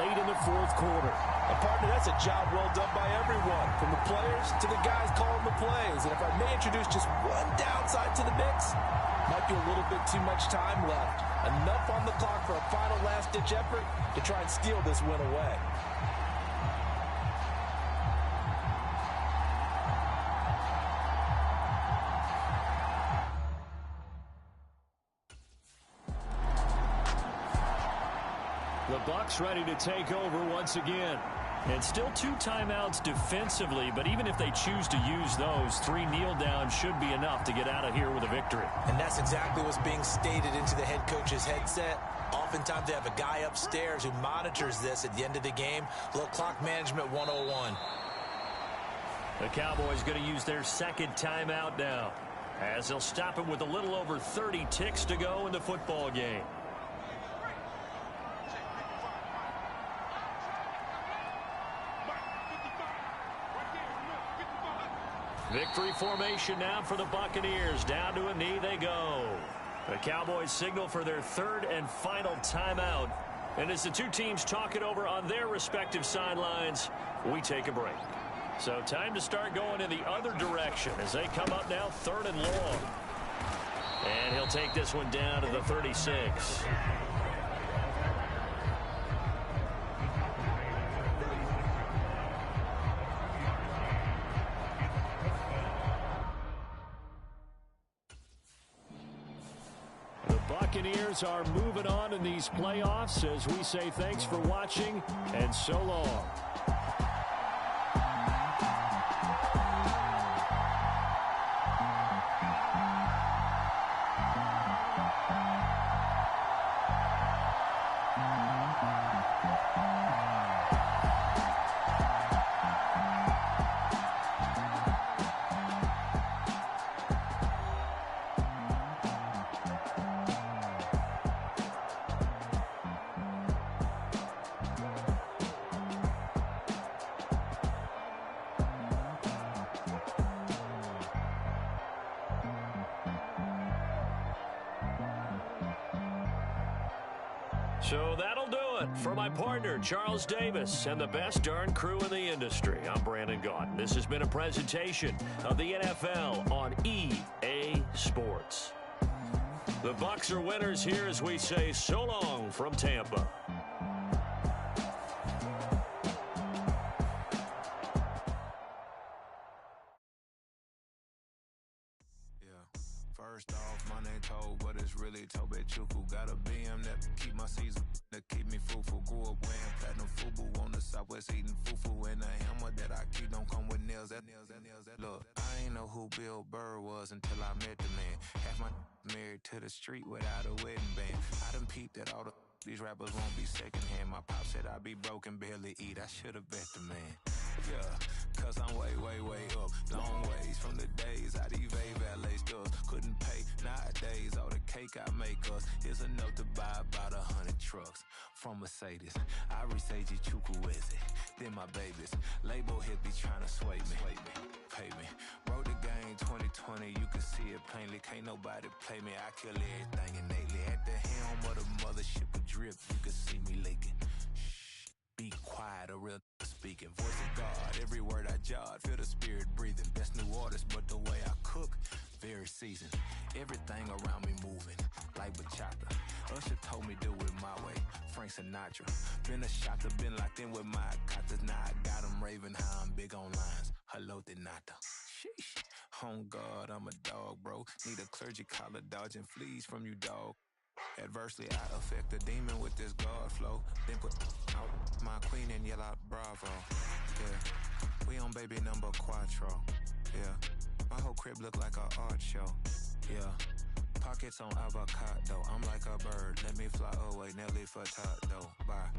late in the 4th quarter. And partner, that's a job well done by everyone, from the players to the guys calling the plays. And if I may introduce just one downside to the mix, might be a little bit too much time left. Enough on the clock for a final last-ditch effort to try and steal this win away. The Bucs ready to take over once again. And still 2 timeouts defensively, but even if they choose to use those, 3 kneel downs should be enough to get out of here with a victory. And that's exactly what's being stated into the head coach's headset. Oftentimes they have a guy upstairs who monitors this at the end of the game. Little clock management 101. The Cowboys going to use their 2nd timeout now. as they'll stop it with a little over 30 ticks to go in the football game. Victory formation now for the Buccaneers. Down to a knee they go. The Cowboys signal for their third and final timeout. And as the two teams talk it over on their respective sidelines, we take a break. So time to start going in the other direction as they come up now, third and long. And he'll take this one down to the 36. Buccaneers are moving on in these playoffs as we say thanks for watching and so long. So that'll do it for my partner, Charles Davis, and the best darn crew in the industry. I'm Brandon Gaudin. This has been a presentation of the NFL on EA Sports. The Bucs are winners here as we say so long from Tampa. First off, my name Toad, but it's really Tobe Chuku. Got a BM that keep my season, that keep me fruitful. Grew up wearing platinum FUBU on the Southwest eating fufu. And the hammer that I keep don't come with nails. Look, I ain't know who Bill Burr was until I met the man. Half my married to the street without a wedding band. I done peeped that all these rappers won't be secondhand. My pop said I'd be broken, barely eat. I should've bet the man. Yeah, cause I'm way, way, way up. Long ways from the days I evade valet stores. Couldn't pay nowadays. All the cake I make us is enough to buy about 100 trucks from Mercedes. I resage Chukwueze, then my babies. Label hit be trying to sway me. Pay me. Wrote the game 2020, you can see it plainly. Can't nobody play me. I kill everything innately. At the helm of the mothership of drip, you can see me leaking. Be quiet, a real speaking. Voice of God, every word I jot. Feel the spirit breathing. Best new artist, but the way I cook, very seasoned. Everything around me moving, like bachata. Usher told me do it my way. Frank Sinatra. Been a shotter, been locked in with my katas. Now I got them raving how I'm big on lines. Hello, de nata. Sheesh. On God, I'm a dog, bro. Need a clergy collar, dodging fleas from you, dog. Adversely, I affect the demon with this God flow. Then put out my queen and yell out bravo. Yeah, we on baby number quattro. Yeah, my whole crib look like a art show. Yeah, pockets on avocado. I'm like a bird. Let me fly away, Nelly Furtado. Bye.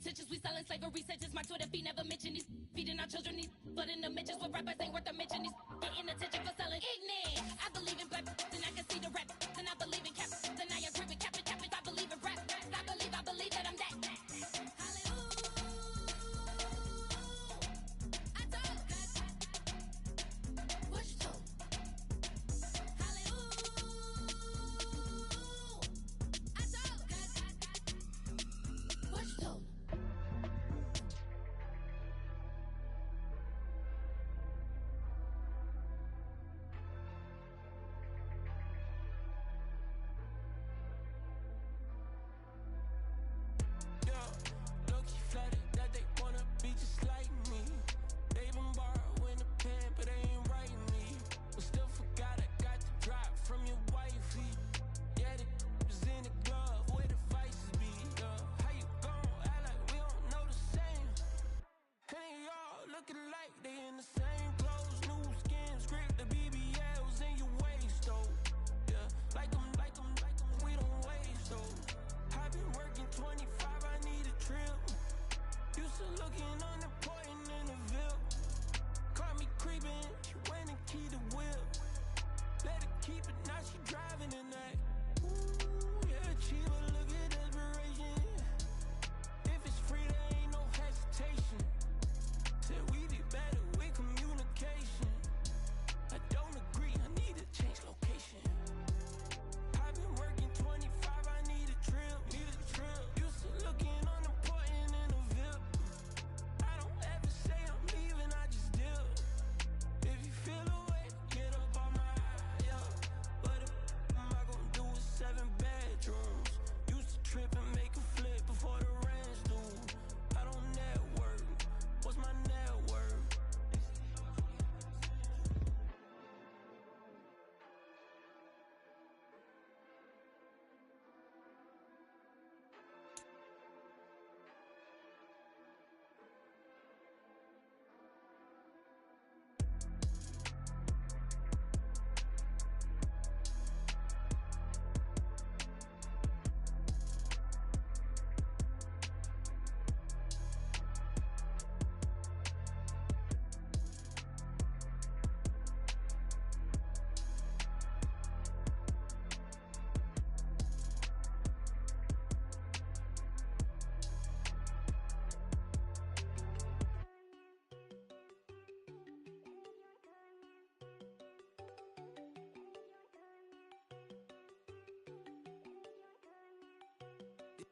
Teachers, we selling slavery sentences. My Twitter feed never mention these. Feeding our children these. But in the mentions with rappers ain't worth a mention. These getting attention for selling ignorant. I believe in black. looking like they in the same clothes, new skin, script, the BBLs in your waist, though. Yeah, like them, we don't waste, though. I've been working 25, I need a trip. Used to looking unimportant in the Ville. Caught me creeping, she went and keyed the whip. Let her keep it, now she driving in that. Ooh, yeah, achiever, look at desperation. If it's free, there ain't no hesitation. Said we be better with communication. I don't agree, I need to change location. I've been working 25, I need a trip. Used to looking unimportant in the Ville. I don't ever say I'm leaving, I just dip. If you feel away, get up on my yeah. What am I gonna do with 7 bedrooms? Used to trip and make a flip before the rent's due. I don't network. What's my net worth?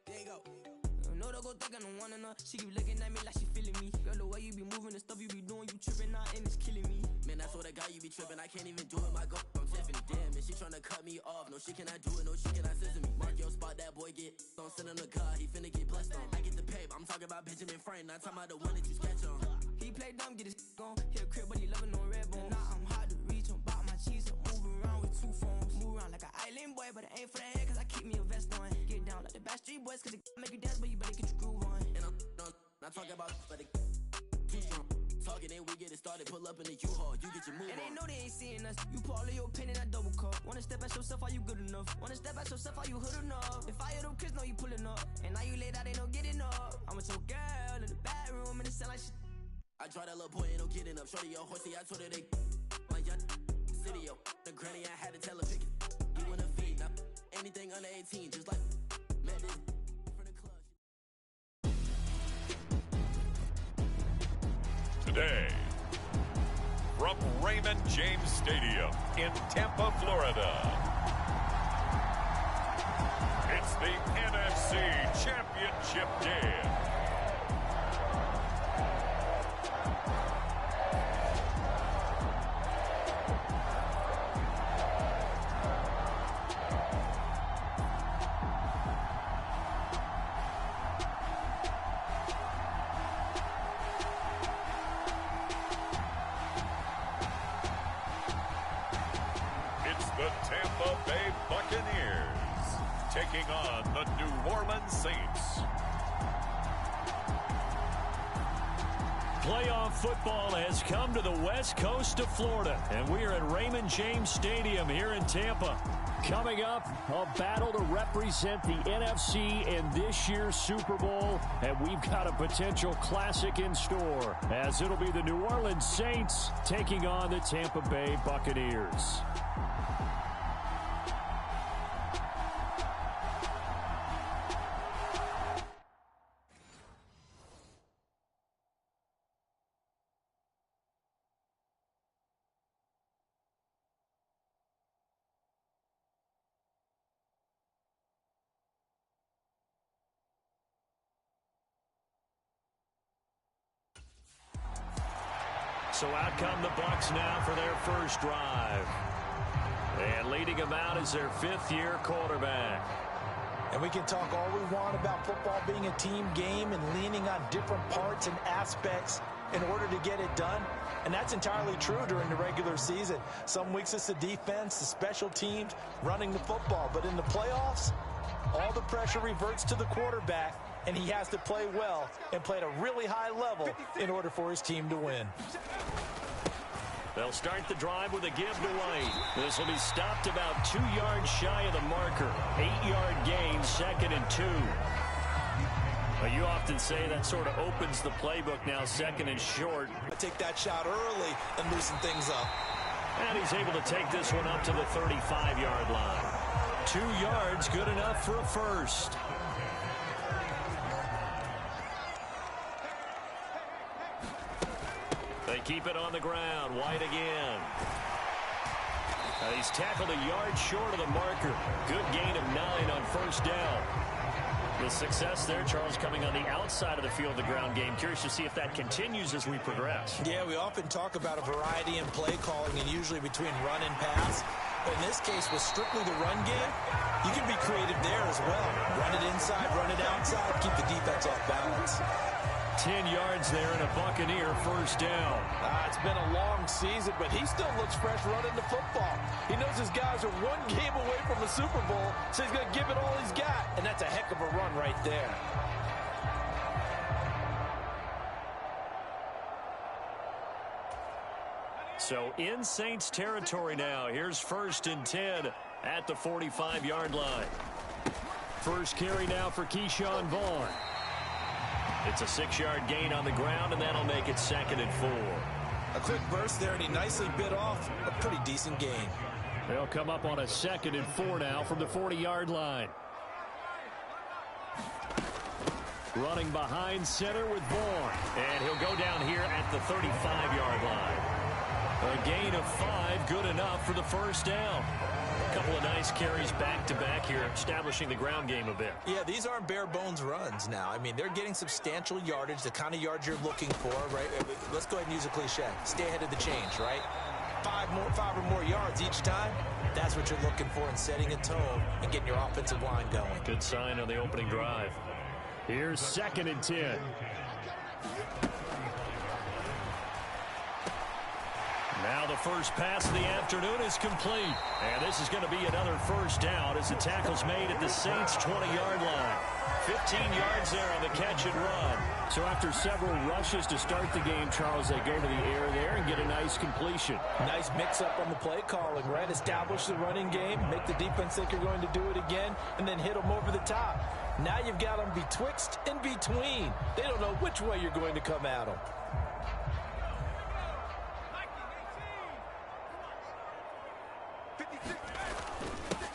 There you go. No, don't go think I don't want enough. She keep looking at me like she feeling me. Girl, the way you be moving, the stuff you be doing, you tripping out and it's killing me. Man, that's what I got, you be tripping. I can't even do it, my girl. I'm Tiffany. Damn, and she tryna cut me off. No, she cannot do it, no, she cannot scissor me. Mark your spot, that boy get don't send him the car, he finna get blessed on. I get the pay, I'm talking about Benjamin Franklin, not talking about the one that you sketch on. He play dumb, get his gone. Hit a crib, but he loving no red bone. Now I'm hard to reach, I'm bout my cheese, I'm moving around with 2 phones. Move around like an island boy, but it ain't for the head, cause I keep me a vest on. Get down like the Backstreet Boys, cause it make you dance, but you better get your groove on. And I'm not talking about, but it too strong. Talking, then we get it started, pull up in the U-Haul, you get your move on. And they know they ain't seeing us. You pull all of your pen in that double cup. Wanna step at yourself, are you good enough? Wanna step at yourself, are you hood enough? If I hear them kids, know you pulling up. And now you laid out, they don't get enough. I'm with your girl in the bedroom, and it sound like shit. I draw that little boy, ain't no getting up. Shorty, your horsey, I told her they my young city, yo. The granny, I had to tell her pick it. You wanna feed, now anything under 18, just like met it. Today, from Raymond James Stadium in Tampa, Florida, it's the NFC Championship game. The Tampa Bay Buccaneers taking on the New Orleans Saints. Playoff football has come to the west coast of Florida, and we are at Raymond James Stadium here in Tampa. Coming up, a battle to represent the NFC in this year's Super Bowl, and we've got a potential classic in store, as it'll be the New Orleans Saints taking on the Tampa Bay Buccaneers. So out come the Bucs now for their first drive. And leading them out is their 5th-year quarterback. And we can talk all we want about football being a team game and leaning on different parts and aspects in order to get it done. And that's entirely true during the regular season. Some weeks it's the defense, the special teams, running the football. But in the playoffs, all the pressure reverts to the quarterback. and he has to play well and play at a really high level in order for his team to win. They'll start the drive with a give to White. This will be stopped about 2 yards shy of the marker. 8-yard gain, 2nd and 2. Well, you often say that sort of opens the playbook now, 2nd and short. Take that shot early and loosen things up. And he's able to take this one up to the 35-yard line. 2 yards, good enough for a first. They keep it on the ground. White again. He's tackled a yard short of the marker. Good gain of 9 on first down. The success there, Charles, coming on the outside of the field, the ground game. Curious to see if that continues as we progress. Yeah, we often talk about a variety in play calling and usually between run and pass. But in this case, with strictly the run game, you can be creative there as well. Run it inside, run it outside, keep the defense off balance. 10 yards there and a Buccaneer first down. It's been a long season, but he still looks fresh running the football. He knows his guys are one game away from a Super Bowl, so he's going to give it all he's got, and that's a heck of a run right there. So in Saints territory now. Here's 1st and 10 at the 45-yard line. First carry now for Keyshawn Vaughn. It's a 6-yard gain on the ground, and that'll make it 2nd and 4. A quick burst there, and he nicely bit off a pretty decent gain. They'll come up on a 2nd and 4 now from the 40-yard line. Running behind center with Vaughn. And he'll go down here at the 35-yard line. A gain of 5, good enough for the first down. A couple of nice carries back-to-back here, establishing the ground game a bit. Yeah, these aren't bare-bones runs now. I mean, they're getting substantial yardage, the kind of yards you're looking for, right? Let's go ahead and use a cliche. Stay ahead of the change, right? 5 or more yards each time. That's what you're looking for in setting a tone and getting your offensive line going. Good sign on the opening drive. Here's 2nd and 10. Now the first pass of the afternoon is complete. And this is going to be another first down as the tackle's made at the Saints' 20-yard line. 15 yards there on the catch and run. So after several rushes to start the game, Charles, they go to the air there and get a nice completion. Nice mix-up on the play calling, right? Establish the running game, make the defense think you're going to do it again, and then hit them over the top. Now you've got them betwixt and between. They don't know which way you're going to come at them.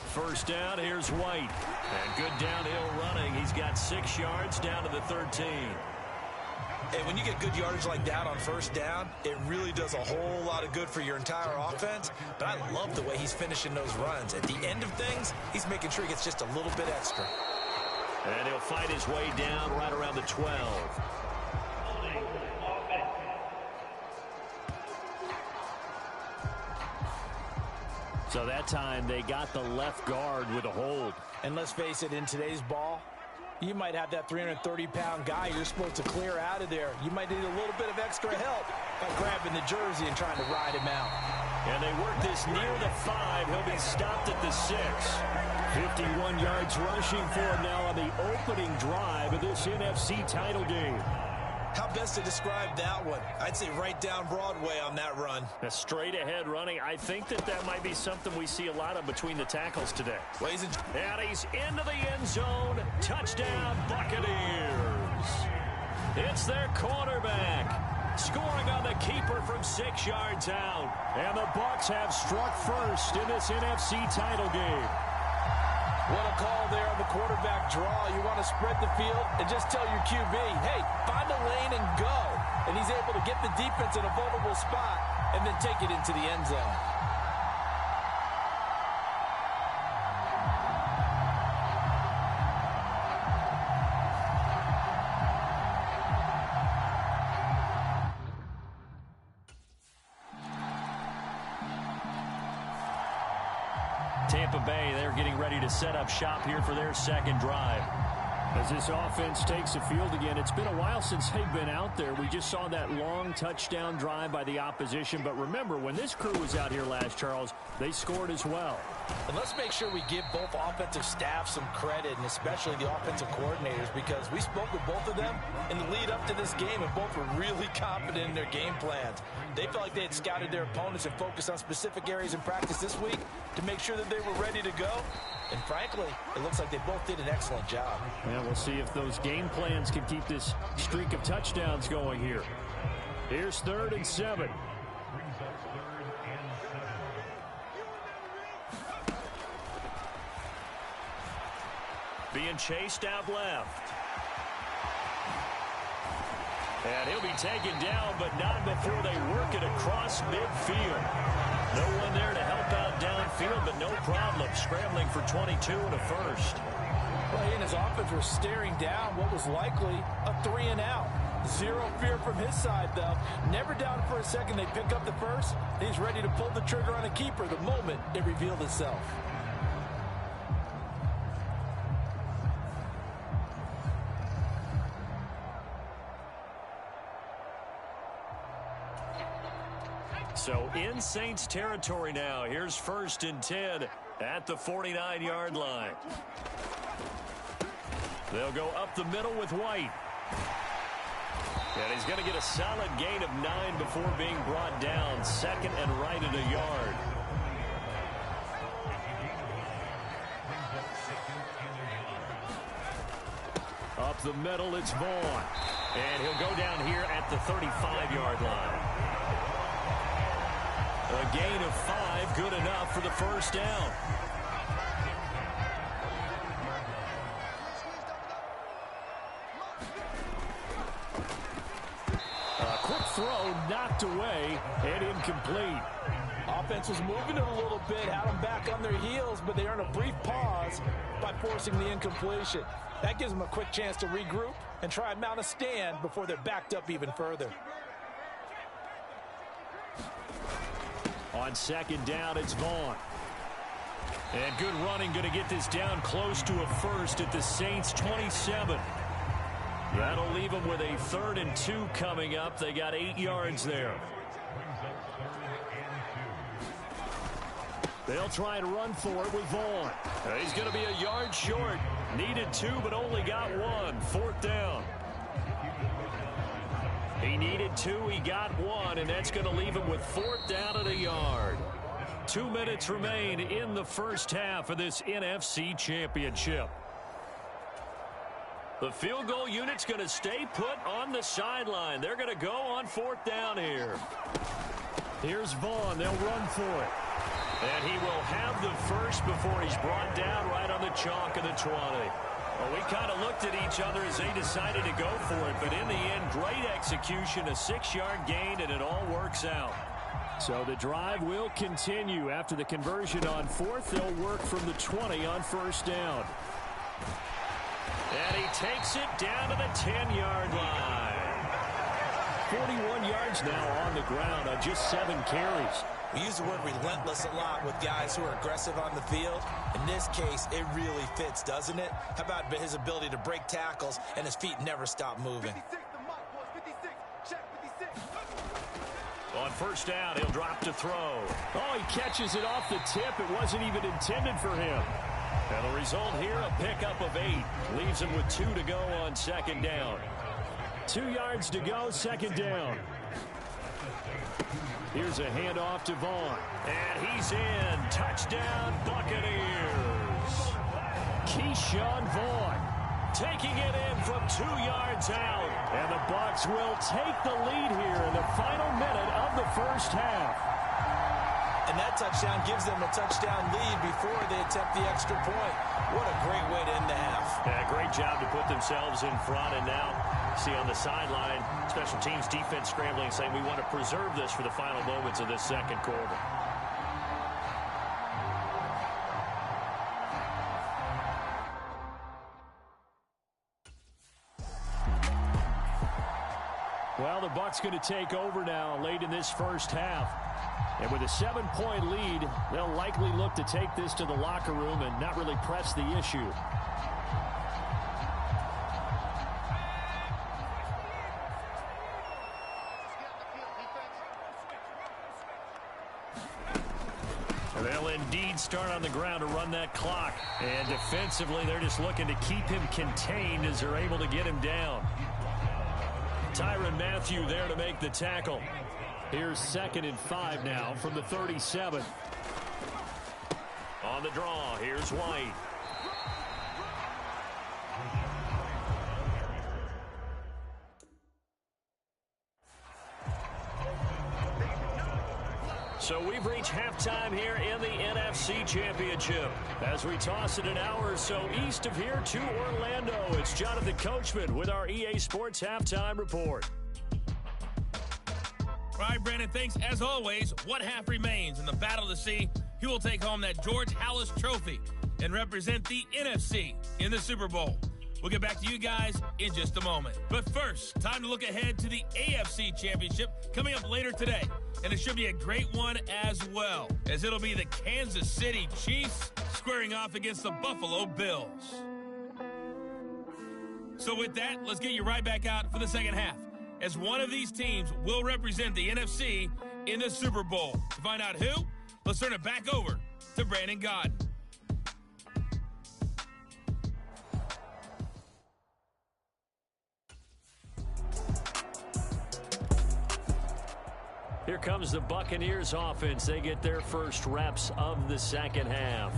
First down, here's White. And good downhill running. He's got 6 yards down to the 13. And when you get good yardage like that on first down, it really does a whole lot of good for your entire offense. But I love the way he's finishing those runs. At the end of things, he's making sure he gets just a little bit extra. And he'll fight his way down right around the 12. So that time they got the left guard with a hold. And let's face it, in today's ball, you might have that 330-pound guy you're supposed to clear out of there. You might need a little bit of extra help by grabbing the jersey and trying to ride him out. And they work this near the 5. He'll be stopped at the 6. 51 yards rushing for him now on the opening drive of this NFC title game. How best to describe that one? I'd say right down Broadway on that run. A straight ahead running. I think that might be something we see a lot of between the tackles today. And he's into the end zone. Touchdown, Buccaneers. It's their quarterback scoring on the keeper from 6 yards out. And the Bucs have struck first in this NFC title game. What a call there on the quarterback draw. You want to spread the field and just tell your QB, hey, find a lane and go. And he's able to get the defense in a vulnerable spot and then take it into the end zone. Tampa Bay, they're getting ready to set up shop here for their second drive. As this offense takes the field again, it's been a while since they've been out there. We just saw that long touchdown drive by the opposition. But remember, when this crew was out here last, Charles, they scored as well. And let's make sure we give both offensive staff some credit, and especially the offensive coordinators, because we spoke with both of them in the lead up to this game, and both were really confident in their game plans. They felt like they had scouted their opponents and focused on specific areas in practice this week to make sure that they were ready to go. And frankly, it looks like they both did an excellent job. Yeah, we'll see if those game plans can keep this streak of touchdowns going here. Here's 3rd and 7. Being chased out left. And he'll be taken down, but not before they work it across midfield. No one there to help out downfield, but no problem scrambling for 22 and a first. Well, he and his offense were staring down what was likely a 3-and-out. Zero fear from his side, though. Never doubted for a second they pick up the first. He's ready to pull the trigger on a keeper the moment it revealed itself. So in Saints territory now. Here's 1st and 10 at the 49-yard line. They'll go up the middle with White. And he's going to get a solid gain of 9 before being brought down. 2nd and right at a yard. Up the middle, it's Vaughn. And he'll go down here at the 35-yard line. A gain of 5, good enough for the first down. A quick throw knocked away and incomplete. Offense was moving it a little bit, had them back on their heels, but they earned a brief pause by forcing the incompletion. That gives them a quick chance to regroup and try and mount a stand before they're backed up even further. On 2nd down, it's Vaughn. And good running, going to get this down close to a first at the Saints' 27. That'll leave them with a 3rd and 2 coming up. They got 8 yards there. They'll try and run for it with Vaughn. He's going to be a yard short. Needed 2, but only got 1. 4th down. He needed 2, he got 1, and that's going to leave him with 4th down at a yard. 2 minutes remain in the first half of this NFC Championship. The field goal unit's going to stay put on the sideline. They're going to go on 4th down here. Here's Vaughn. They'll run for it. And he will have the first before he's brought down right on the chalk of the 20. Well, we kind of looked at each other as they decided to go for it, but in the end, great execution, a 6-yard gain, and it all works out. So the drive will continue. After the conversion on 4th, they'll work from the 20 on 1st down. And he takes it down to the 10-yard line. 41 yards now on the ground on just 7 carries. We use the word relentless a lot with guys who are aggressive on the field. In this case, it really fits, doesn't it? How about his ability to break tackles and his feet never stop moving? On 1st down, he'll drop to throw. Oh, he catches it off the tip. It wasn't even intended for him. And the result here, a pickup of 8. Leaves him with 2 to go on 2nd down. 2 yards to go, 2nd down. Here's a handoff to Vaughn. And he's in. Touchdown, Buccaneers. Keyshawn Vaughn taking it in from 2 yards out. And the Bucs will take the lead here in the final minute of the first half. And that touchdown gives them a touchdown lead before they attempt the extra point. What a great way to end the half. Yeah, great job to put themselves in front. And now, see on the sideline, special teams defense scrambling, saying we want to preserve this for the final moments of this second quarter. Well, the Bucs going to take over now late in this first half. And with a 7-point lead, they'll likely look to take this to the locker room and not really press the issue. They'll indeed start on the ground to run that clock. And defensively, they're just looking to keep him contained as they're able to get him down. Tyrann Mathieu there to make the tackle. Here's 2nd and 5 now from the 37. On the draw, here's White. So we've reached halftime here in the NFC Championship. As we toss it an hour or so east of here to Orlando, it's Jonathan Coachman with our EA Sports Halftime Report. All right, Brandon, thanks. As always, one half remains in the Battle of the Sea. He will take home that George Halas Trophy and represent the NFC in the Super Bowl. We'll get back to you guys in just a moment. But first, time to look ahead to the AFC Championship coming up later today. And it should be a great one as well, as it'll be the Kansas City Chiefs squaring off against the Buffalo Bills. So with that, let's get you right back out for the second half, as one of these teams will represent the NFC in the Super Bowl. To find out who, let's turn it back over to Brandon Gaudin. Here comes the Buccaneers offense. They get their first reps of the second half.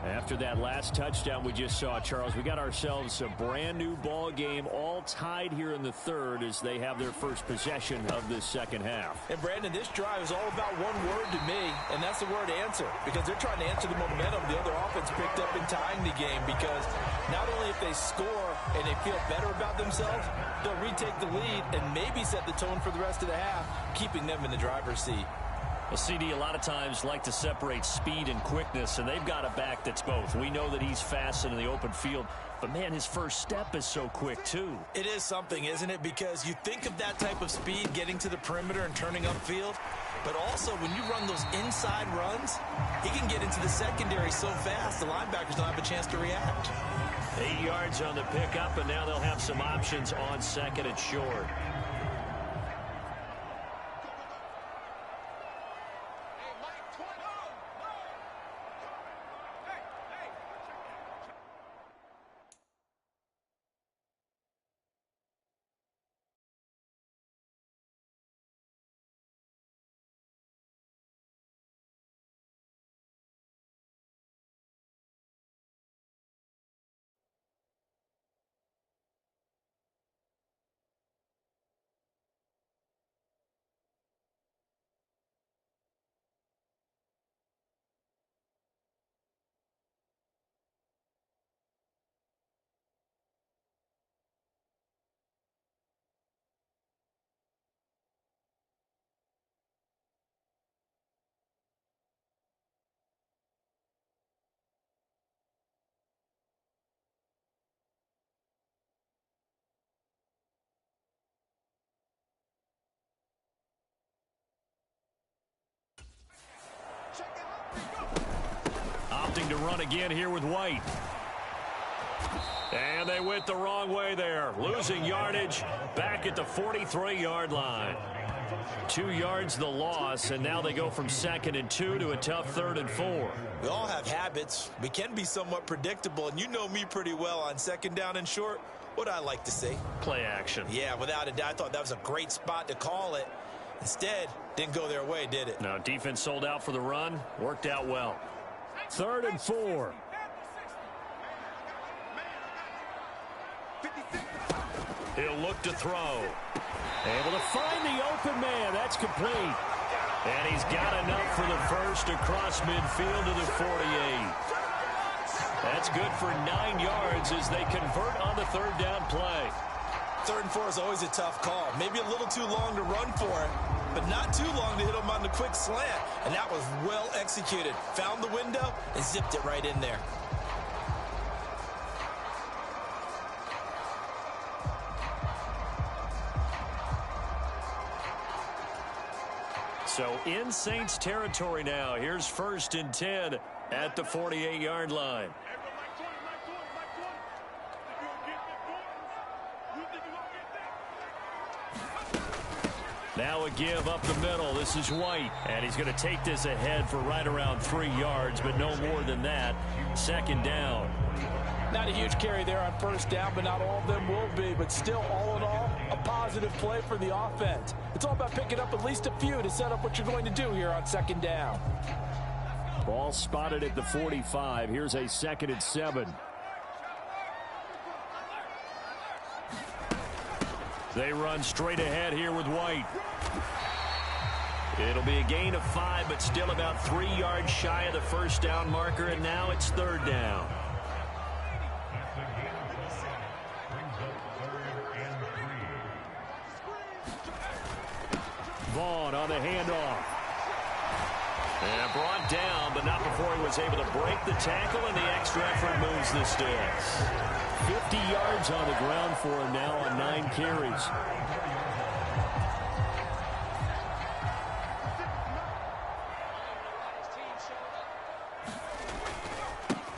After that last touchdown we just saw, Charles, we got ourselves a brand new ball game, all tied here in the third as they have their first possession of this second half. And Brandon, this drive is all about one word to me, and that's the word answer, because they're trying to answer the momentum the other offense picked up in tying the game, because not only if they score and they feel better about themselves, they'll retake the lead and maybe set the tone for the rest of the half, keeping them in the driver's seat. Well, CD, a lot of times like to separate speed and quickness, and they've got a back that's both. We know that he's fast in the open field, but, man, his first step is so quick, too. It is something, isn't it? Because you think of that type of speed getting to the perimeter and turning upfield, but also when you run those inside runs, he can get into the secondary so fast the linebackers don't have a chance to react. 8 yards on the pickup, and now they'll have some options on 2nd and short. Opting to run again here with White. And they went the wrong way there. Losing yardage back at the 43-yard line. 2 yards the loss, and now they go from 2nd and 2 to a tough 3rd and 4. We all have habits. We can be somewhat predictable, and you know me pretty well on 2nd down and short. What I like to see? Play action. Yeah, without a doubt. I thought that was a great spot to call it. Instead, didn't go their way, did it? No, defense sold out for the run. Worked out well. 3rd and 4. He'll look to throw. Able to find the open man. That's complete. And he's got enough for the first across midfield to the 48. That's good for 9 yards as they convert on the 3rd down play. 3rd and 4 is always a tough call. Maybe a little too long to run for it, but not too long to hit him on the quick slant. And that was well executed. Found the window and zipped it right in there. So in Saints territory now. Here's 1st and 10 at the 48-yard line. Now go a give up the middle. This is White, and he's going to take this ahead for right around 3 yards, but no more than that. Second down. Not a huge carry there on first down, but not all of them will be. But still, all in all, a positive play for the offense. It's all about picking up at least a few to set up what you're going to do here on second down. Ball spotted at the 45. Here's a 2nd and 7. They run straight ahead here with White. It'll be a gain of 5, but still about 3 yards shy of the first down marker, and now it's third down. Vaughn on the handoff. And brought down, but not before he was able to break the tackle, and the extra effort moves the sticks. 50 yards on the ground for him now on 9 carries.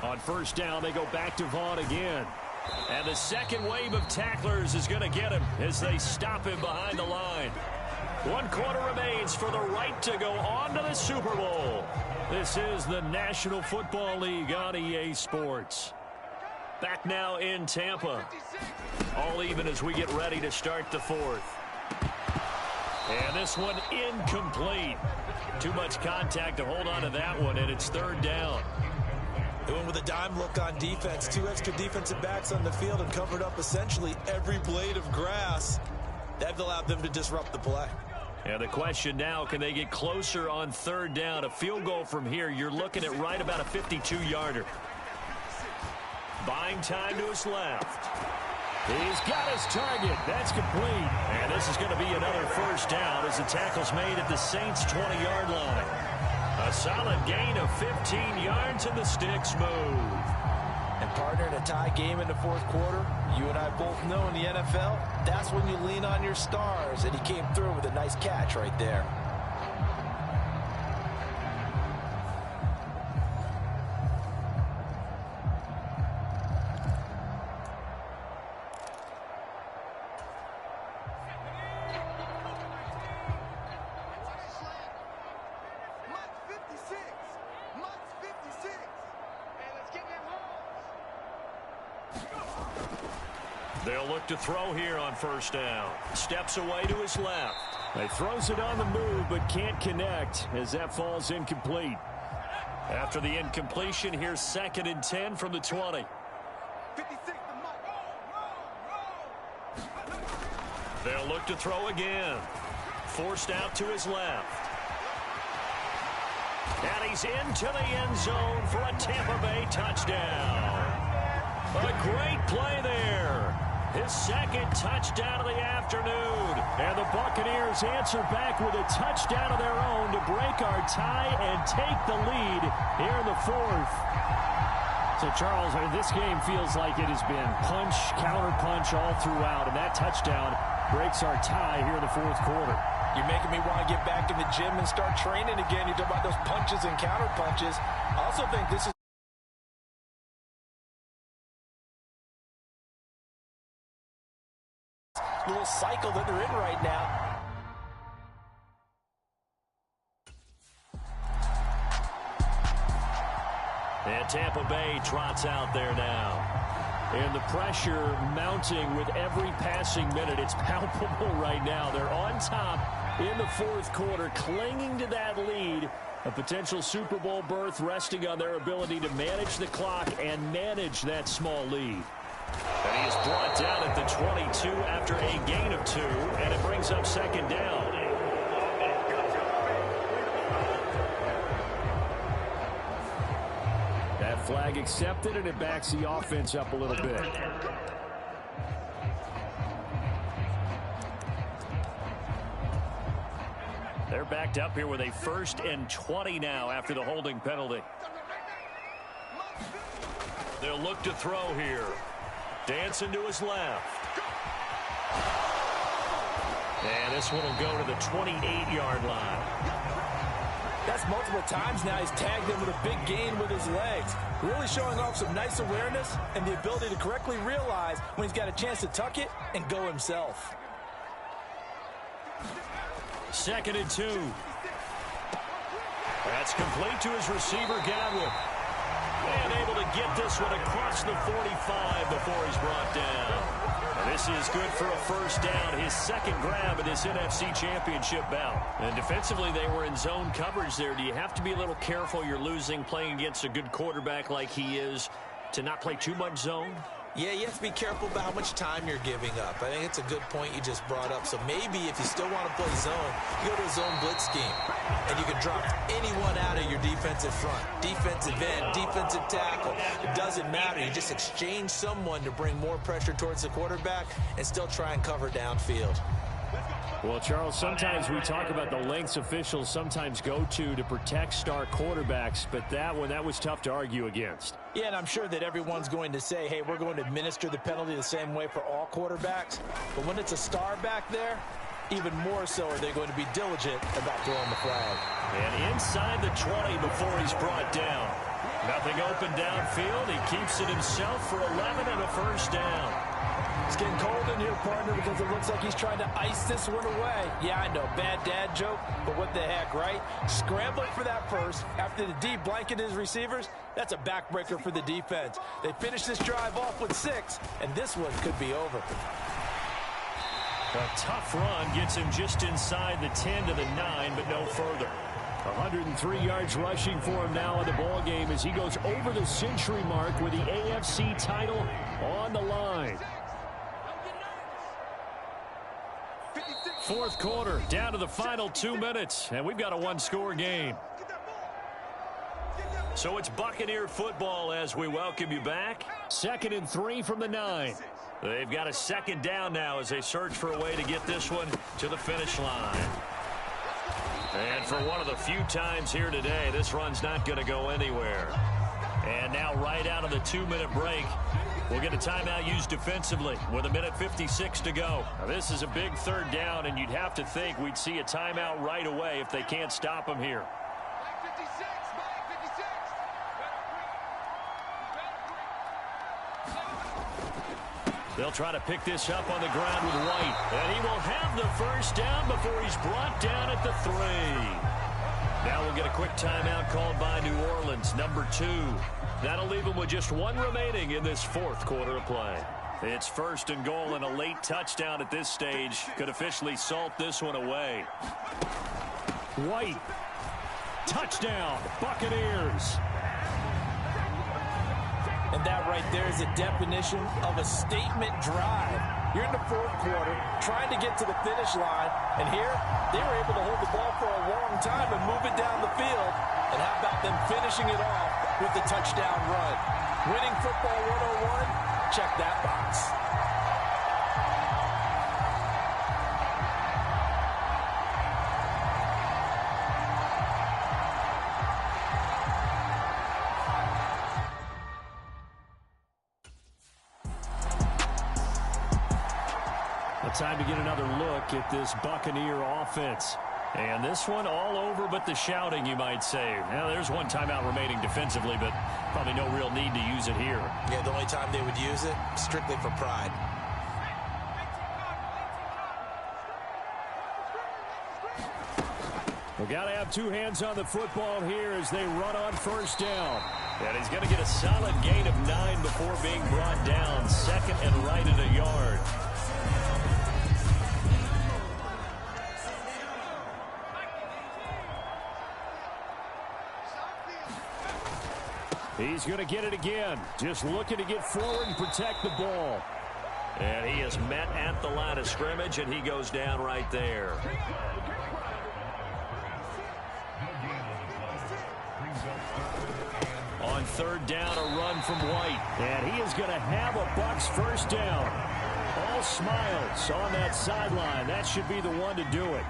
On first down, they go back to Vaughn again. And the second wave of tacklers is going to get him as they stop him behind the line. 1 quarter remains for the right to go on to the Super Bowl. This is the National Football League on EA Sports. Back now in Tampa. All even as we get ready to start the 4th. And this one incomplete. Too much contact to hold on to that one, and it's third down. They went with a dime look on defense. 2 extra defensive backs on the field and covered up essentially every blade of grass. That allowed them to disrupt the play. And the question now, can they get closer on third down? A field goal from here, you're looking at right about a 52-yarder. Buying time to his left. He's got his target. That's complete. And this is going to be another first down as the tackle's made at the Saints' 20-yard line. A solid gain of 15 yards and the sticks move. And partner, in a tie game in the 4th quarter, you and I both know in the NFL, that's when you lean on your stars. And he came through with a nice catch right there. They'll look to throw here on first down. Steps away to his left. He throws it on the move, but can't connect as that falls incomplete. After the incompletion, here's 2nd and 10 from the 20. They'll look to throw again. Forced out to his left. And he's into the end zone for a Tampa Bay touchdown. A great play there. His 2nd touchdown of the afternoon. And the Buccaneers answer back with a touchdown of their own to break our tie and take the lead here in the 4th. So, Charles, this game feels like it has been punch, counter-punch all throughout, and that touchdown breaks our tie here in the 4th quarter. You're making me want to get back in the gym and start training again. You talk about those punches and counter-punches. I also think this is little cycle that they're in right now. And Tampa Bay trots out there now. And the pressure mounting with every passing minute. It's palpable right now. They're on top in the 4th quarter, clinging to that lead. A potential Super Bowl berth resting on their ability to manage the clock and manage that small lead. And he is brought down at the 22 after a gain of 2, and it brings up 2nd down. That flag accepted, and it backs the offense up a little bit. They're backed up here with a 1st and 20 now after the holding penalty. They'll look to throw here. Dancing to his left. And this one will go to the 28-yard line. That's multiple times now he's tagged him with a big gain with his legs. Really showing off some nice awareness and the ability to correctly realize when he's got a chance to tuck it and go himself. 2nd and 2. That's complete to his receiver, Godwin. And able to get this one across the 45 before he's brought down. And this is good for a first down, his second grab of this NFC Championship bout. And defensively, they were in zone coverage there. Do you have to be a little careful you're losing playing against a good quarterback like he is to not play too much zone? Yeah, you have to be careful about how much time you're giving up. I think it's a good point you just brought up. So maybe if you still want to play zone, you go to a zone blitz scheme. And you can drop anyone out of your defensive front. Defensive end, defensive tackle. It doesn't matter. You just exchange someone to bring more pressure towards the quarterback and still try and cover downfield. Well, Charles, sometimes we talk about the lengths officials sometimes go to protect star quarterbacks, but that was tough to argue against. Yeah, and I'm sure that everyone's going to say, hey, we're going to administer the penalty the same way for all quarterbacks. But when it's a star back there, even more so are they going to be diligent about throwing the flag. And inside the 20 before he's brought down. Nothing open downfield. He keeps it himself for 11 and a first down. It's getting cold in here, partner, because it looks like he's trying to ice this one away. Yeah, I know, bad dad joke, but what the heck, right? Scrambling for that first after the D blanketed his receivers, that's a backbreaker for the defense. They finished this drive off with 6, and this one could be over. A tough run gets him just inside the 10 to the 9, but no further. 103 yards rushing for him now in the ball game as he goes over the century mark with the AFC title on the line. Fourth quarter, down to the final 2 minutes, and we've got a one-score game. So it's Buccaneer football as we welcome you back. 2nd and 3 from the 9. They've got a second down now as they search for a way to get this one to the finish line. And for one of the few times here today, this run's not going to go anywhere. And now right out of the 2-minute break, we'll get a timeout used defensively with 1:56 to go. Now, this is a big third down, and you'd have to think we'd see a timeout right away if they can't stop him here. They'll try to pick this up on the ground with White. And he will have the first down before he's brought down at the 3. Now we'll get a quick timeout called by New Orleans, number 2. That'll leave them with just 1 remaining in this fourth quarter of play. It's 1st and goal, and a late touchdown at this stage could officially salt this one away. White. Touchdown, Buccaneers. And that right there is a definition of a statement drive. You're in the fourth quarter, trying to get to the finish line, and here they were able to hold the ball for a long time and move it down the field. And how about them finishing it off with the touchdown run? Winning football 101, check that box. Time to get another look at this Buccaneer offense. And this one all over but the shouting, you might say. Now, there's one timeout remaining defensively, but probably no real need to use it here. Yeah, the only time they would use it, strictly for pride. We've got to have 2 hands on the football here as they run on first down. And he's going to get a solid gain of 9 before being brought down. 2nd and right at a yard. He's going to get it again. Just looking to get forward and protect the ball. And he is met at the line of scrimmage, and he goes down right there. On 3rd down, a run from White. And he is going to have a Bucs first down. All smiles on that sideline. That should be the one to do it.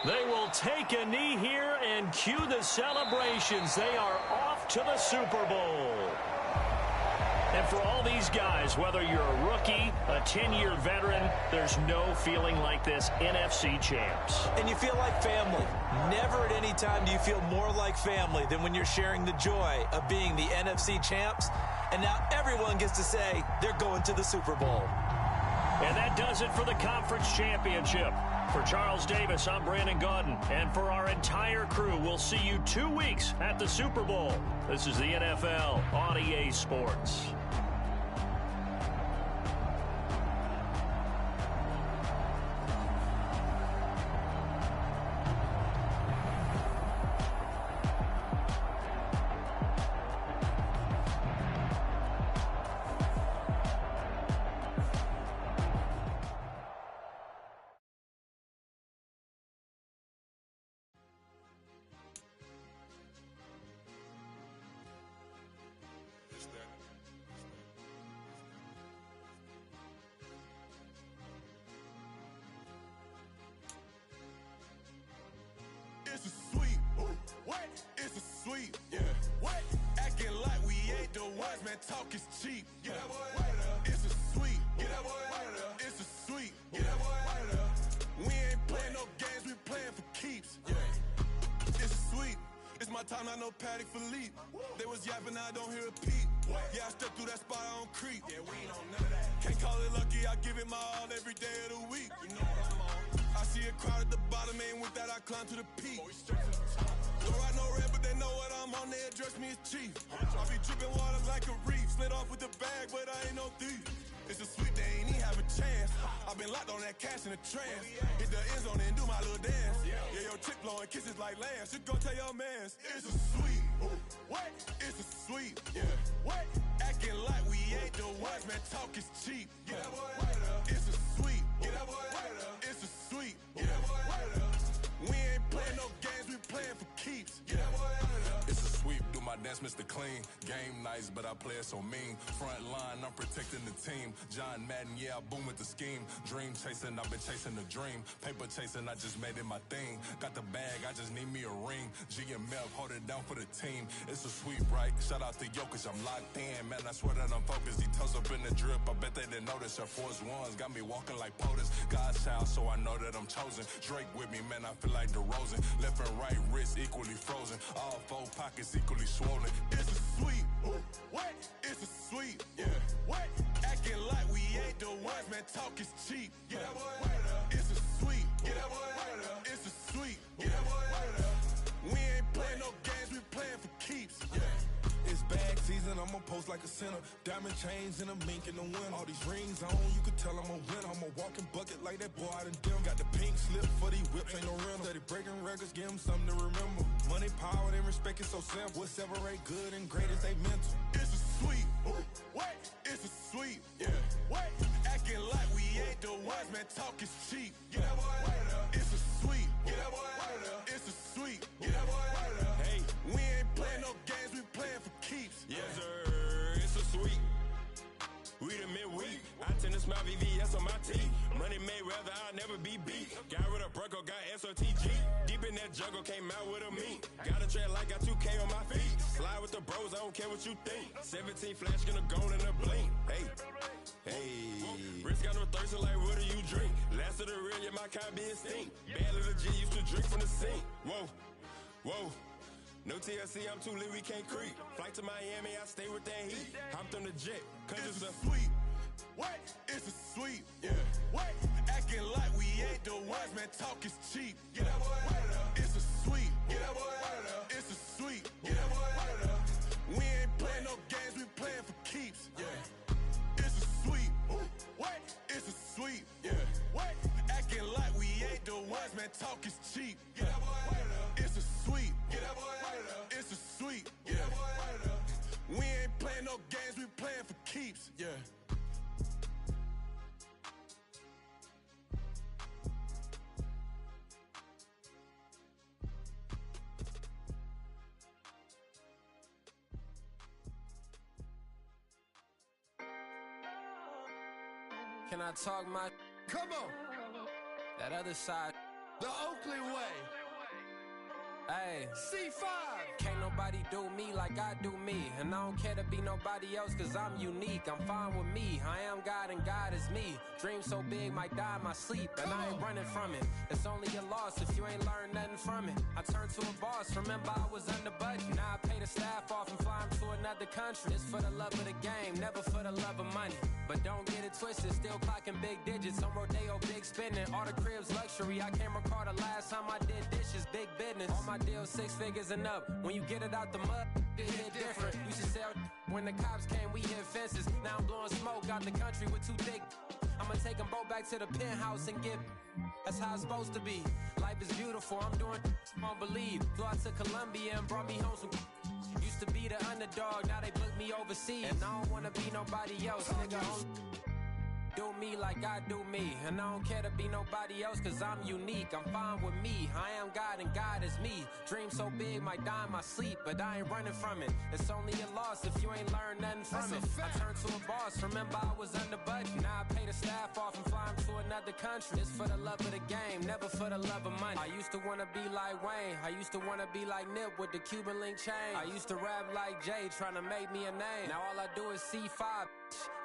They will take a knee here and cue the celebrations. They are off to the Super Bowl. And for all these guys, whether you're a rookie, a 10-year veteran, there's no feeling like this NFC champs. And you feel like family. Never at any time do you feel more like family than when you're sharing the joy of being the NFC champs. And now everyone gets to say they're going to the Super Bowl. And that does it for the conference championship. For Charles Davis, I'm Brandon Gaudin. And for our entire crew, we'll see you 2 weeks at the Super Bowl. This is the NFL on EA Sports. It's a sweep. What? It's a sweep. Yeah. What? Acting like we ain't the ones, man. Talk is cheap. Get that boy out of there. It's a sweep. Get that boy out of there. It's a sweep. Get that boy out of there. We ain't playing no games. We playing for keeps. Yeah. It's a sweep. It's my time, not no Patty Philippe. They was yapping, I don't hear a peep. Yeah, I step through that spot, I don't creep. Yeah, we ain't on none of that. Can't call it lucky, I give it my all every day of the week. You know what I'm on. I see a crowd at the bottom, and with that I climb to the peak. Don't ride no red, but they know what I'm on, they address me as chief. I be dripping water like a reef, slid off with the bag, but I ain't no thief. It's a sweet, they ain't even have a chance. I've been locked on that cash in a trance. Hit the end zone and do my little dance. Yeah, your chick blowing kisses like lambs. You go tell your mans. It's a sweet. What? It's a sweet. Yeah. What? Acting like we ain't the ones, man. Talk is cheap. Get that boy out of there. It's a sweet. Get that boy out of there. It's a sweet. Get that boy out of there. We ain't playing no games, we playing for keeps. Get that boy out of there. It's a sweep, do my dance, Mr. Clean. Game nice, but I play it so mean. Front line, I'm protecting the team. John Madden, yeah, I boom with the scheme. Dream chasing, I've been chasing the dream. Paper chasing, I just made it my thing. Got the bag, I just need me a ring. GMF, hold it down for the team. It's a sweep, right? Shout out to Jokic, I'm locked in. Man, I swear that I'm focused. He toes up in the drip, I bet they didn't notice. Our force ones got me walking like POTUS. God's child, so I know that I'm chosen. Drake with me, man, I feel like DeRozan. Left and right wrist equally frozen. All four pockets equally swollen. It's a sweep. What? It's a sweep. Yeah. What? Acting like we ain't the ones, man. Talk is cheap. Get that boy out of there. It's a sweep. Get that boy out of there. It's a sweep. Get that boy out of there. We ain't playing no games, we playing for keeps. Yeah. It's bag season, I'ma post like a center. Diamond chains and a mink in the wind. All these rings on, you can tell I'm a winner. I'm a walking bucket like that boy out in dim. Got the pink slip for these whips, ain't no rental. Steady breaking records, give them something to remember. Money, power, and respect is so simple. What separate good and great is they mental. It's a sweep. What? It's a sweep. Yeah. What? Acting like we ain't the ones, man. Talk is cheap. Get that boy out of there. It's a sweep. Get that boy out of there. It's a sweep. Get that boy out of there. Hey, we ain't playing no games, we playing for keeps. Yes, sir. It's a sweep. We the midweek. I tend to smile VVS on my teeth. Money made rather I'll never be beat. Got rid of Bronco, got SOTG. Deep in that jungle, came out with a meat. Got a tread like got 2K on my feet. Slide with the bros, I don't care what you think. 17 flash gonna go in a blink. Hey, hey. Wrist got no thirsting like what do you drink? Last of the real, yeah, my kind be extinct. Bad little G used to drink from the sink. Whoa, whoa. No TLC, I'm too lit, we can't creep. Flight to Miami, I stay with that heat. Hopped on the jet, cause it's a sweep. What? It's a sweep. Yeah. What? Acting like we ain't the ones, man. Talk is cheap. Get that boy out of there. It's a sweep. Get that boy out of there. It's a sweep. Get that boy out of there. We ain't playing no games, we playing for keeps. Yeah. It's a sweep. What? It's a sweep. Yeah. What? Acting like we ain't the ones, man. Talk is cheap. Get that boy out of there. It's a sweep. Get that boy out of there. It's a sweep. Get that boy out of there. We ain't playing no games, we playing for keeps. Yeah. Can I talk my? Come on. That other side. The Oakley way. Hey. C5. Can't nobody do me like I do me. And I don't care to be nobody else cause I'm unique. I'm fine with me, I am God and God is me. Dream so big, might die in my sleep. And I ain't running from it. It's only a loss if you ain't learned nothing from it. I turned to a boss, remember I was under budget. Now I pay the staff off and fly them to another country. It's for the love of the game, never for the love of money. But don't get it twisted, still clocking big digits. On Rodeo, big spending, all the cribs luxury. I can't recall the last time I did dishes, big business. All my deals 6 figures and up. When you get it out the mud, it hit different. Used to sell when the cops came, we hit fences. Now I'm blowing smoke out the country with 2 thick. I'ma take them both back to the penthouse and get. That's how it's supposed to be. Life is beautiful, I'm doing won't believe. Flew out to Colombia and brought me home some. Used to be the underdog, now they book me overseas. And I don't wanna be nobody else, nigga. Do me like I do me. And I don't care to be nobody else cause I'm unique. I'm fine with me, I am God and God is me. Dream so big, might die in my sleep. But I ain't running from it. It's only a loss if you ain't learned nothing from it. I turned to a boss, remember I was under budget. Now I pay the staff off and fly them to another country. It's for the love of the game, never for the love of money. I used to wanna be like Wayne, I used to wanna be like Nip with the Cuban link chain. I used to rap like Jay, trying to make me a name. Now all I do is C5,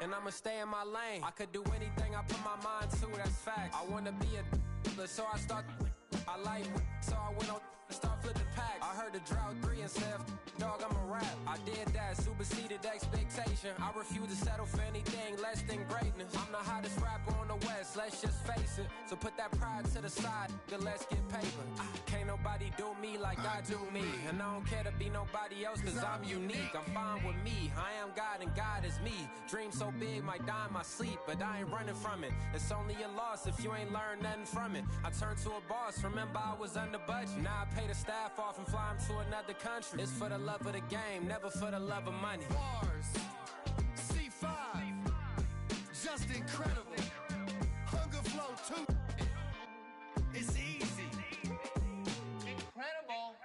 and I'ma stay in my lane. I could do anything I put my mind to, that's facts. I wanna be a so I start. I like so I went on start flipping packs. I heard the drought 3 and said, dog, I'm a rap. I did that, superseded expectation. I refuse to settle for anything less than greatness. I'm the hottest rapper on the West, let's just face it. So put that pride to the side, then let's get paper. Can't nobody do me like I do me. And I don't care to be nobody else cause I'm unique. I'm fine with me, I am God and God is me. Dream so big, might die in my sleep. But I ain't running from it. It's only a loss if you ain't learned nothing from it. I turned to a boss, remember I was under budget. Now I pay the staff off and fly them to another country. It's for the love of the game, never for the love of money. Bars, C5, just incredible. Hunger Flow 2, it's easy. Incredible.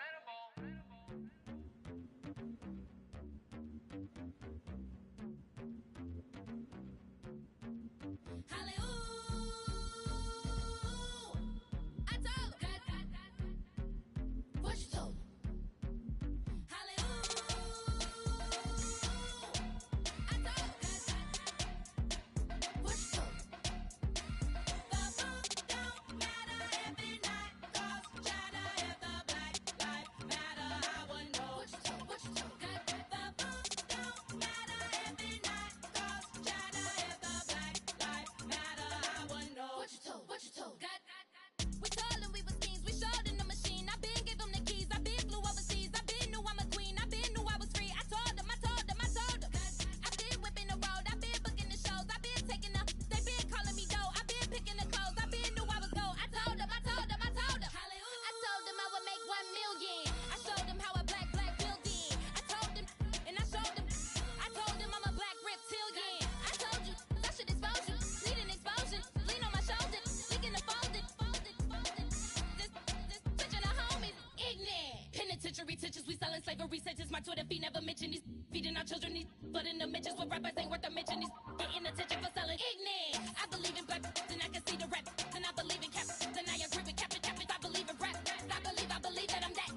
Teachers, we selling slavery sentences. My Twitter feed never mention these. Feeding our children these. But in the mentions with rappers ain't worth a mention these. Getting attention for selling ignorant. I believe in black and I can see the rap. And I believe in cap. And I agree with cap. I believe in rap. I believe that I'm that.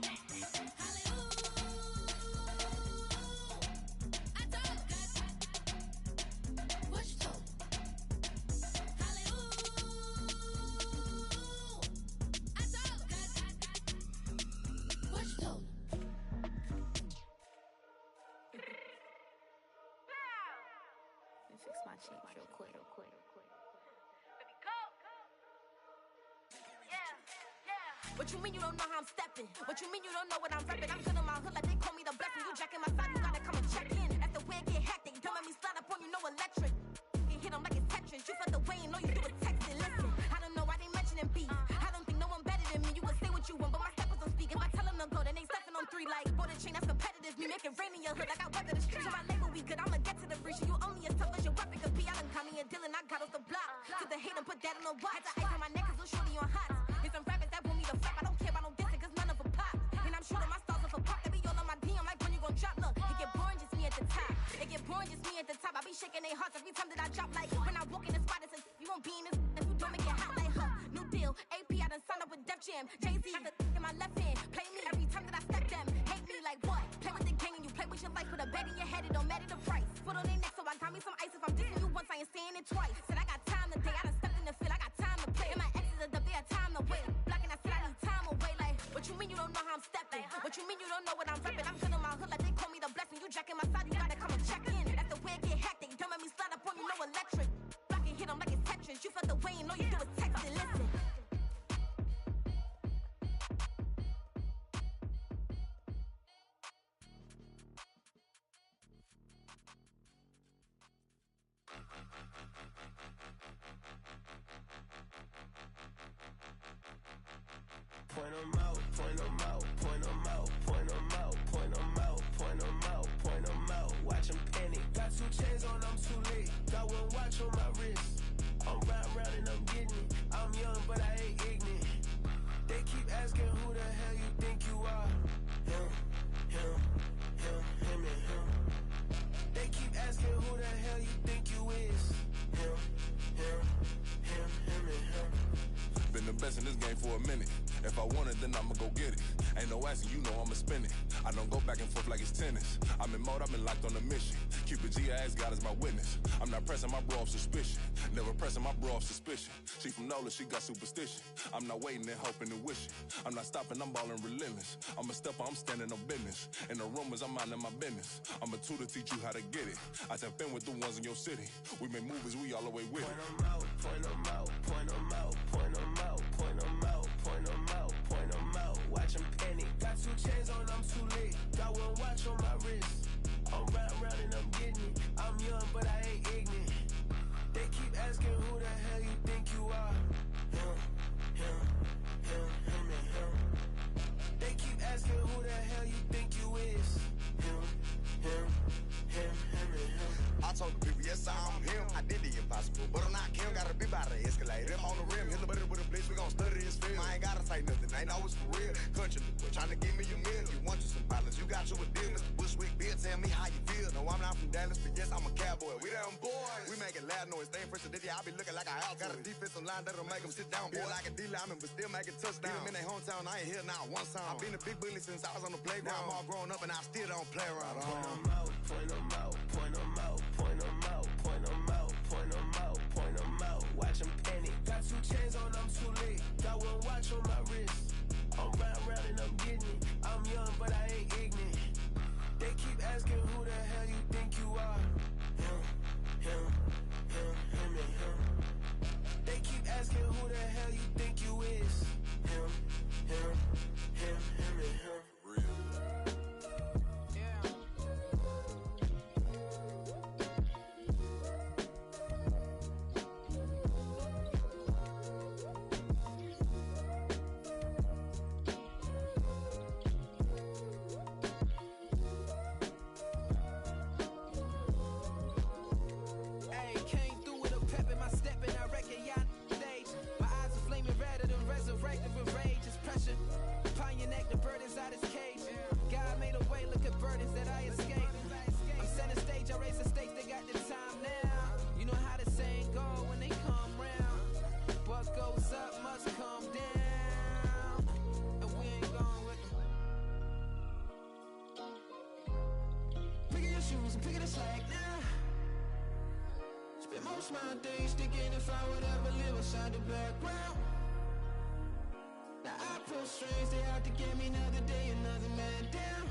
Fix my cheek real quick. Baby, go. Yeah. What you mean you don't know how I'm stepping? What you mean you don't know what I'm repping? I'm good in my hood like they call me the blessing. You jacking my side, you gotta come and check in. As the way it get hectic, don't let me slide up on you, no electric. You hit them like it's Tetris. You felt the way and all you do is text it. Listen, I don't know why they mentioning beef. I don't think no one better than me. You can say what you want, but my steppers don't speak. If I tell them to go, then they stepping on 3 like border chain. That's competitive. Me make it rain in your hood like I weather the streets. So my label we good. I'ma get to the breach. You only as tough as your weapon could be. I done caught me a Dylan. I got off the block. To the hate and put that on the watch. Had to ice on my neck cause little shorty on hot. There's some rappers that want me to flap. I don't care about no dissing cause none of them pop. And I'm shooting my stars off a pop. They be all on my DM like when you gon' drop. Look, it get boring just me at the top. It get boring just me at the top. I be shaking their hearts every time that I drop. Like when I walk in the spot, it says you won't be in this if you don't make it hot like her. New deal, AP, I done signed up with Def Jam. Jay-Z got the in my left hand. Play me every time that I step them. Hate me like what? Play What you mean you don't know what I'm reppin'? I'm good on my hood like they call me the blessing. You jacking my side, you gotta come and check in. That's the way it get hectic. Don't make me slide up on you, no electric. Block and hit them like it's Tetris. You felt the way and all you do is text and listen. Point 'em out, point 'em out, point 'em out, point 'em out, point 'em out, point 'em out, point 'em out. Watch 'em panic. Got 2 chains on, I'm too late. Got 1 watch on my wrist. I'm round and I'm getting it. I'm young, but I ain't ignorant. They keep asking who the hell you think you are. Him, him, him, him, and him. They keep asking who the hell you think you is. Him, him, him, him, and him. Been the best in this game for a minute. If I want it, then I'ma go get it. Ain't no asking, you know I'ma spin it. I don't go back and forth like it's tennis. I'm in mode, I've been locked on a mission. Cupid G, I ask God as my witness. I'm not pressing my bro off suspicion. Never pressing my bro off suspicion. She from NOLA, she got superstition. I'm not waiting and hoping and wishing. I'm not stopping, I'm balling relentless. I'm a stepper, I'm standing on business. In the rumors, I'm minding my business. I'm a tutor, teach you how to get it. I tap in with the ones in your city. We make movies, we all the way with it. Point 'em out, point 'em out, point 'em out, point 'em out, point 'em out, point 'em out, point 'em out. Watch 'em panic. Got 2 chains on, I'm too late. Got 1 watch on my wrist. I'm round and I'm getting it. I'm young, but I ain't ignorant. They keep asking who the hell you think you are. Him, him, him, him, and him. They keep asking who the hell you think you is. Him, him, him, him, and him. I told the people, yes, I'm him. I did the impossible, but I'm not Kim. Gotta be by the escalator. I'm on the rim, hit the butter with a blitz. We gon' study this film. I ain't gotta say nothing, ain't always for real. Country boy, tryna give me a meal. You want you some pilots, you got you a deal. Mr. Bushwick, Bill, tell me how you feel. No, I'm not from Dallas, but yes, I'm a cowboy. We them boys. We making loud noise. Staying fresh to this, I be looking like a house. Got a defensive line that'll make them sit down. Feel like a D-lineman, but still making touchdowns. Beat them in their hometown, I ain't here now one time. I been a big bully since I was on the playground. Now I'm all grown up and I still don't play around. Point 'em out, point 'em out, point 'em out, point 'em out, point 'em out, point 'em out, point 'em out. Watch 'em panic. Got 2 chains on, I'm too late. Got 1 watch on my wrist. I'm round and I'm getting it. I'm young, but I ain't ignorant. They keep asking who the hell you think you are. Him, him, him, him, and him. They keep asking who the hell you think you is. Him, him, him, him, and him. My days thinking if I would ever live inside the background. Now I pull strings, they out to get me another day, another man down.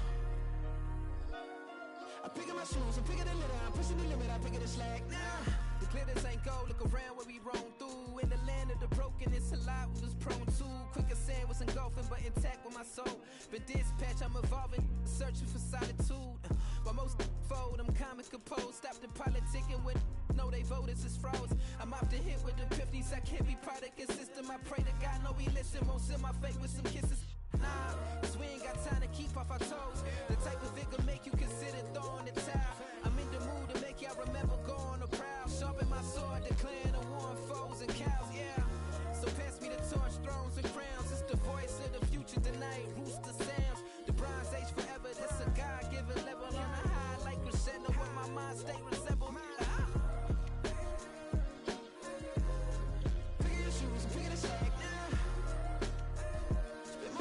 I'm picking my shoes, I'm picking the litter, I'm pushing the limit, I'm picking the slack now. The glitters ain't gold, look around where we roam through. In the land of the broken, it's a lot we was prone to. Quicker sand was engulfing, but intact with my soul. But dispatch, I'm evolving, searching for solitude. But most fold, I'm comic composed. Stop the politicking when know they voters is frauds. I'm off the hit with the 50s, I can't be product and system. I pray to God, no, we listen, won't seal my fate with some kisses. Nah, cause we ain't got time to keep off our toes. The type of vigor make you consider throwing the towel. I'm in the mood to make y'all remember going to proud. Sharpen my sword, declaring the war on foes and cows, yeah. So pass me the torch, thrones and crowns. It's the voice of the future tonight, rooster sounds. The Bronze Age forever, this a God-given level. On a high like crescendo, where my mind state resemble. Pick your shoes and pick the slack now. Spend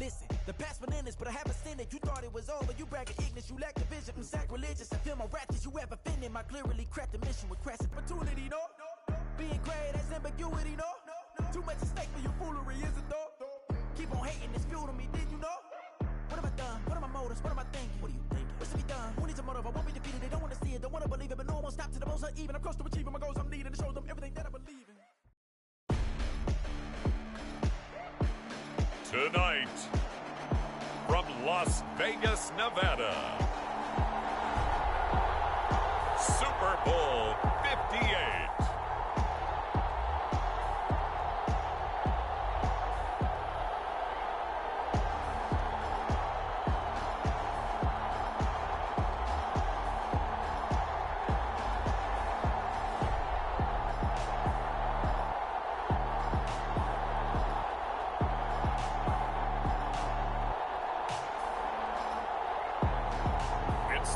Listen, the past bananas, but I haven't seen it. You thought it was over, you bragging ignorance, you lack the vision. I'm sacrilegious, I feel my raptors, you ever offended. My clearly cracked the mission with crass opportunity, no? Being great, that's ambiguity, no? Too much at stake for your foolery, is it though? Keep on hating, it's fuel to me, did you know? What have I done? What are my motives? What am I thinking? What are you thinking? What's to be done? Who needs a motive? I won't be defeated, they don't want to see it, don't want to believe it, but no one won't stop to the most uneven. I'm close to achieving my goals, I'm needing to show them everything that I believe in. Tonight, from Las Vegas, Nevada, Super Bowl 58.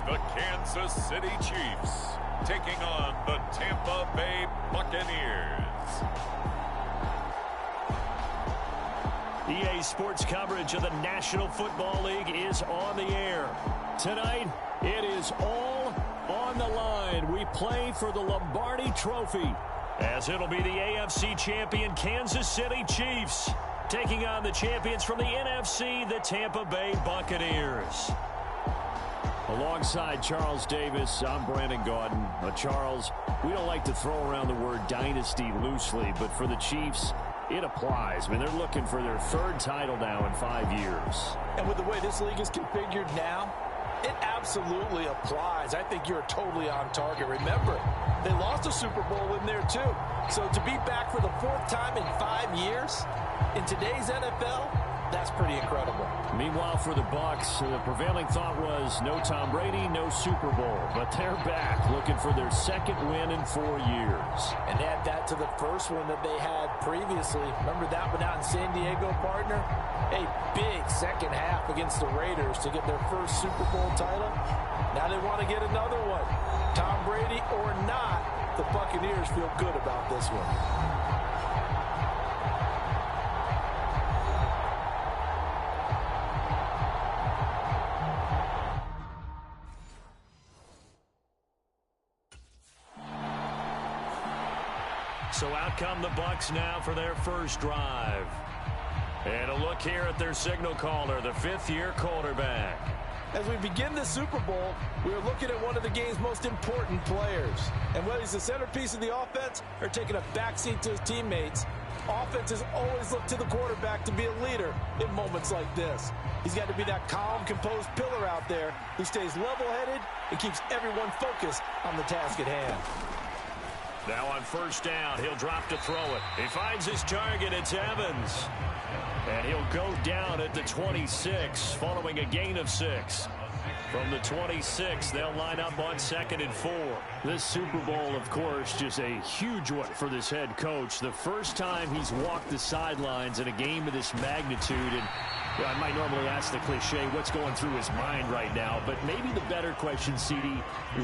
The Kansas City Chiefs taking on the Tampa Bay Buccaneers. EA Sports coverage of the National Football League is on the air. Tonight, it is all on the line. We play for the Lombardi Trophy, as it'll be the AFC champion Kansas City Chiefs taking on the champions from the NFC, the Tampa Bay Buccaneers. Alongside Charles Davis, I'm Brandon Gaudin. Charles, we don't like to throw around the word dynasty loosely, but for the Chiefs, it applies. I mean, they're looking for their third title now in 5 years. And with the way this league is configured now, it absolutely applies. I think you're totally on target. Remember, they lost a Super Bowl in there too. So to be back for the fourth time in 5 years in today's NFL, that's pretty incredible. Meanwhile, for the Bucs, the prevailing thought was no Tom Brady, no Super Bowl. But they're back looking for their second win in 4 years. And add that to the first one that they had previously. Remember that one out in San Diego, partner? A big second half against the Raiders to get their first Super Bowl title. Now they want to get another one. Tom Brady or not, the Buccaneers feel good about this one. So out come the Bucs now for their first drive. And a look here at their signal caller, the fifth-year quarterback. As we begin the Super Bowl, we are looking at one of the game's most important players. And whether he's the centerpiece of the offense or taking a backseat to his teammates, offenses always look to the quarterback to be a leader in moments like this. He's got to be that calm, composed pillar out there who stays level-headed and keeps everyone focused on the task at hand. Now on first down, he'll drop to throw it. He finds his target, it's Evans. And he'll go down at the 26, following a gain of 6. From the 26, they'll line up on 2nd and 4. This Super Bowl, of course, just a huge one for this head coach. The first time he's walked the sidelines in a game of this magnitude. And I might normally ask the cliche, what's going through his mind right now? But maybe the better question, CD,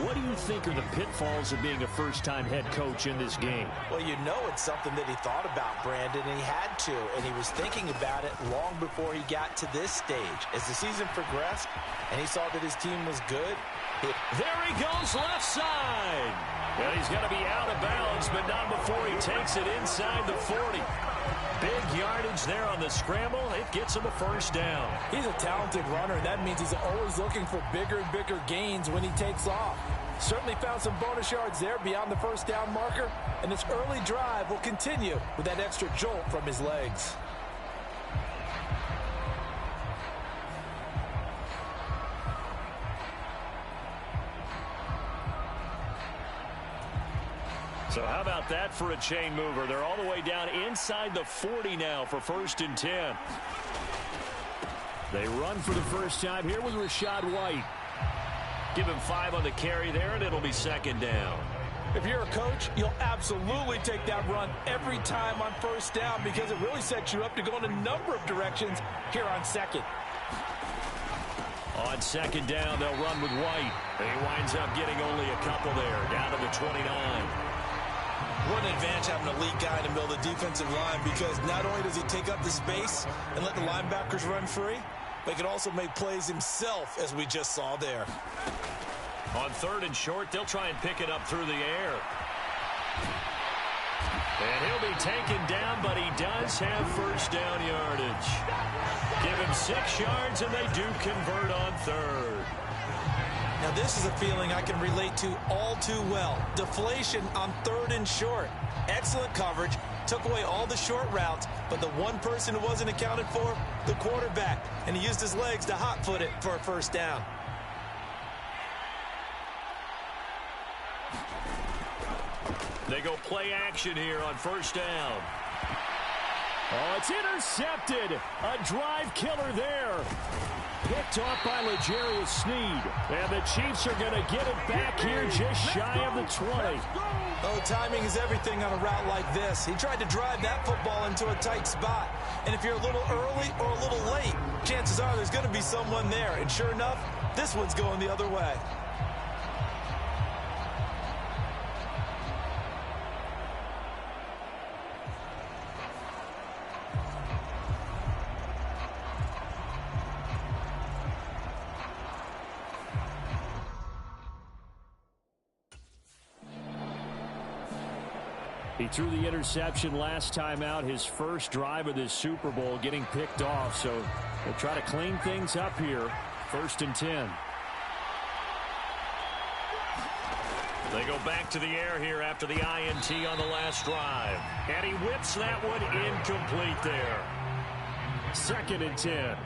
what do you think are the pitfalls of being a first-time head coach in this game? Well, you know it's something that he thought about, Brandon, and he had to. And he was thinking about it long before he got to this stage. As the season progressed and he saw that his team was good, there he goes left side. And he's got to be out of bounds, but not before he takes it inside the 40. Big yardage there on the scramble. It gets him a first down. He's a talented runner, and that means he's always looking for bigger and bigger gains when he takes off. Certainly found some bonus yards there beyond the first down marker, and this early drive will continue with that extra jolt from his legs. So how about that for a chain mover? They're all the way down inside the 40 now for 1st and 10. They run for the first time here with Rachaad White. Give him 5 on the carry there, and it'll be 2nd down. If you're a coach, you'll absolutely take that run every time on first down because it really sets you up to go in a number of directions here on 2nd. On 2nd down, they'll run with White. He winds up getting only a couple there, down to the 29. What an advantage having a elite guy in the middle of the defensive line, because not only does he take up the space and let the linebackers run free, but he can also make plays himself, as we just saw there. On 3rd and short, they'll try and pick it up through the air. And he'll be taken down, but he does have first down yardage. Give him 6 yards, and they do convert on 3rd. Now, this is a feeling I can relate to all too well. Deflation on 3rd and short. Excellent coverage. Took away all the short routes, but the one person who wasn't accounted for, the quarterback. And he used his legs to hot-foot it for a first down. They go play action here on first down. Oh, it's intercepted. A drive killer there. Picked off by L'Jarius Sneed. And the Chiefs are going to get it back here just shy of the 20. Oh, timing is everything on a route like this. He tried to drive that football into a tight spot. And if you're a little early or a little late, chances are there's going to be someone there. And sure enough, this one's going the other way. He threw the interception last time out, his first drive of this Super Bowl, getting picked off. So they'll try to clean things up here. 1st and 10. They go back to the air here after the INT on the last drive. And he whips that one incomplete there. 2nd and 10.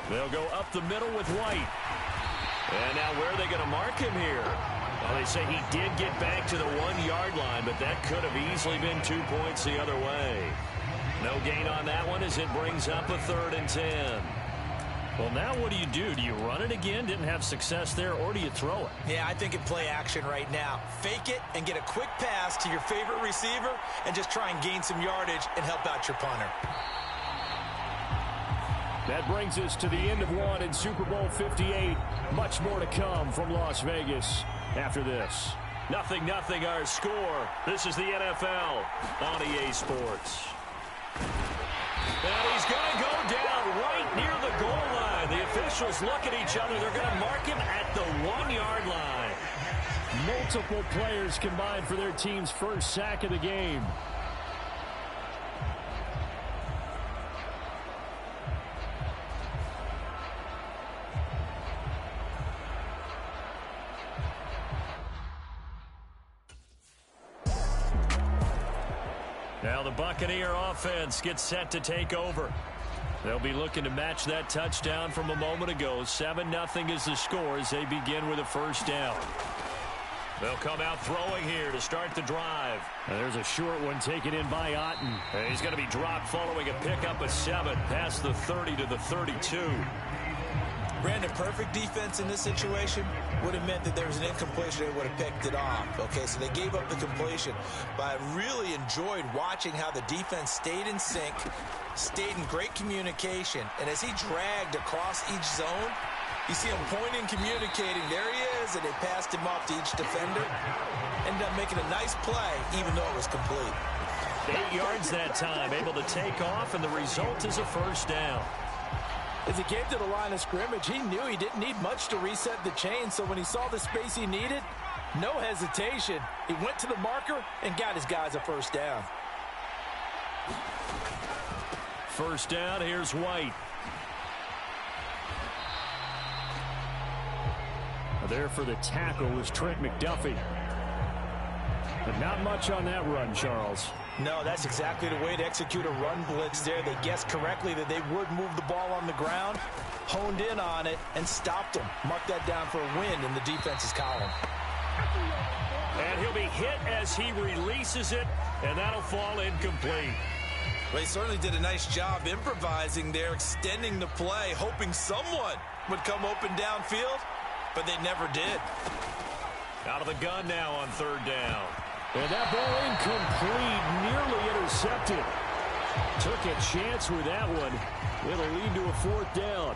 They'll go up the middle with White. And now where are they going to mark him here? Well, they say he did get back to the 1-yard line, but that could have easily been 2 points the other way. No gain on that one as it brings up a 3rd and 10. Well, now what do? Do you run it again? Didn't have success there, or do you throw it? Yeah, I think it play action right now. Fake it and get a quick pass to your favorite receiver and just try and gain some yardage and help out your punter. That brings us to the end of one in Super Bowl 58. Much more to come from Las Vegas after this. 0-0 our score. This is the NFL on EA Sports. And he's going to go down right near the goal line. The officials look at each other. They're going to mark him at the 1-yard line. Multiple players combined for their team's first sack of the game. Now the Buccaneer offense gets set to take over. They'll be looking to match that touchdown from a moment ago. 7-0 is the score as they begin with a first down. They'll come out throwing here to start the drive. And there's a short one taken in by Otten. And he's going to be dropped following a pickup of 7 past the 30 to the 32. Brandon, perfect defense in this situation would have meant that there was an incompletion. They would have picked it off. Okay, so they gave up the completion. But I really enjoyed watching how the defense stayed in sync, stayed in great communication. And as he dragged across each zone, you see him pointing, communicating. There he is, and they passed him off to each defender. Ended up making a nice play, even though it was complete. 8 yards that time, able to take off, and the result is a first down. As he came to the line of scrimmage, he knew he didn't need much to reset the chain, so when he saw the space he needed, no hesitation. He went to the marker and got his guys a first down. First down, here's White. There for the tackle was Trent McDuffie. But not much on that run, Charles. No, that's exactly the way to execute a run blitz there. They guessed correctly that they would move the ball on the ground, honed in on it, and stopped them. Mark that down for a win in the defense's column. And he'll be hit as he releases it, and that'll fall incomplete. Well, he certainly did a nice job improvising there, extending the play, hoping someone would come open downfield, but they never did. Out of the gun now on third down. And that ball incomplete, nearly intercepted. Took a chance with that one. It'll lead to a fourth down.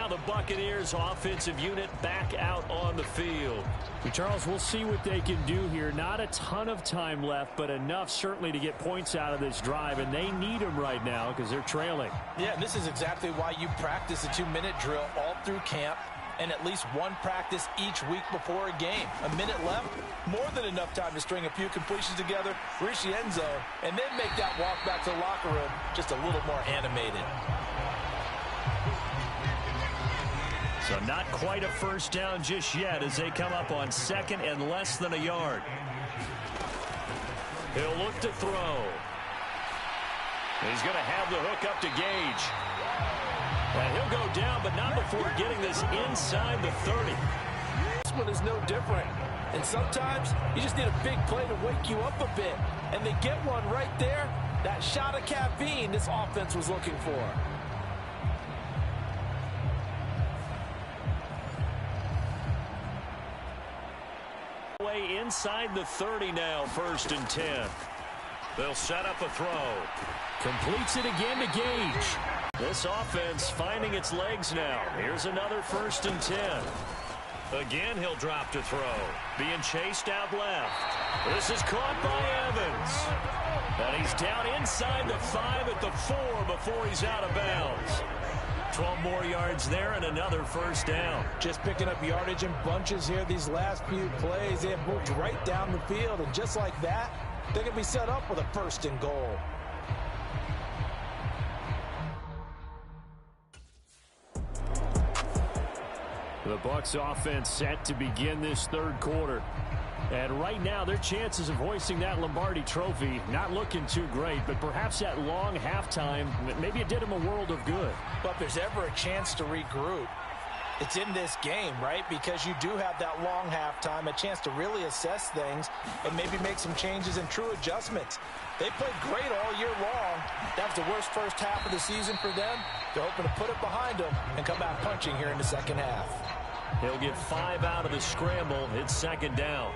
now the Buccaneers offensive unit back out on the field. Charles, we'll see what they can do here. Not a ton of time left, but enough certainly to get points out of this drive, and they need them right now because they're trailing. Yeah, this is exactly why you practice a 2-minute drill all through camp and at least one practice each week before a game. A minute left, more than enough time to string a few completions together, reach the end zone, and then make that walk back to the locker room just a little more animated. So not quite a first down just yet as they come up on second and less than a yard. He'll look to throw. He's going to have the hook up to Gage. And he'll go down, but not before getting this inside the 30. This one is no different. And sometimes you just need a big play to wake you up a bit. And they get one right there. That shot of caffeine this offense was looking for. Way inside the 30 now, 1st and 10. They'll set up a throw. Completes it again to Gage. This offense finding its legs now. Here's another 1st and 10. Again, he'll drop to throw. Being chased out left. This is caught by Evans. And he's down inside the 5 at the 4 before he's out of bounds. 12 more yards there and another 1st down. Just picking up yardage in bunches here these last few plays. They have moved right down the field, and just like that, they can be set up with a 1st and goal. The Bucs offense set to begin this 3rd quarter. And right now, their chances of hoisting that Lombardi trophy not looking too great, but perhaps that long halftime, maybe it did them a world of good. But if there's ever a chance to regroup, it's in this game, right? Because you do have that long halftime, a chance to really assess things and maybe make some changes and true adjustments. They played great all year long. That was the worst first half of the season for them. They're hoping to put it behind them and come out punching here in the second half. He'll get 5 out of the scramble. It's 2nd down.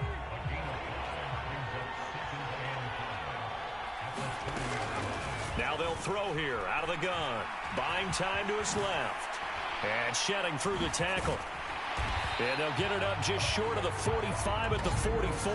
Now they'll throw here out of the gun. Buying time to his left. And shedding through the tackle. And they'll get it up just short of the 45 at the 44.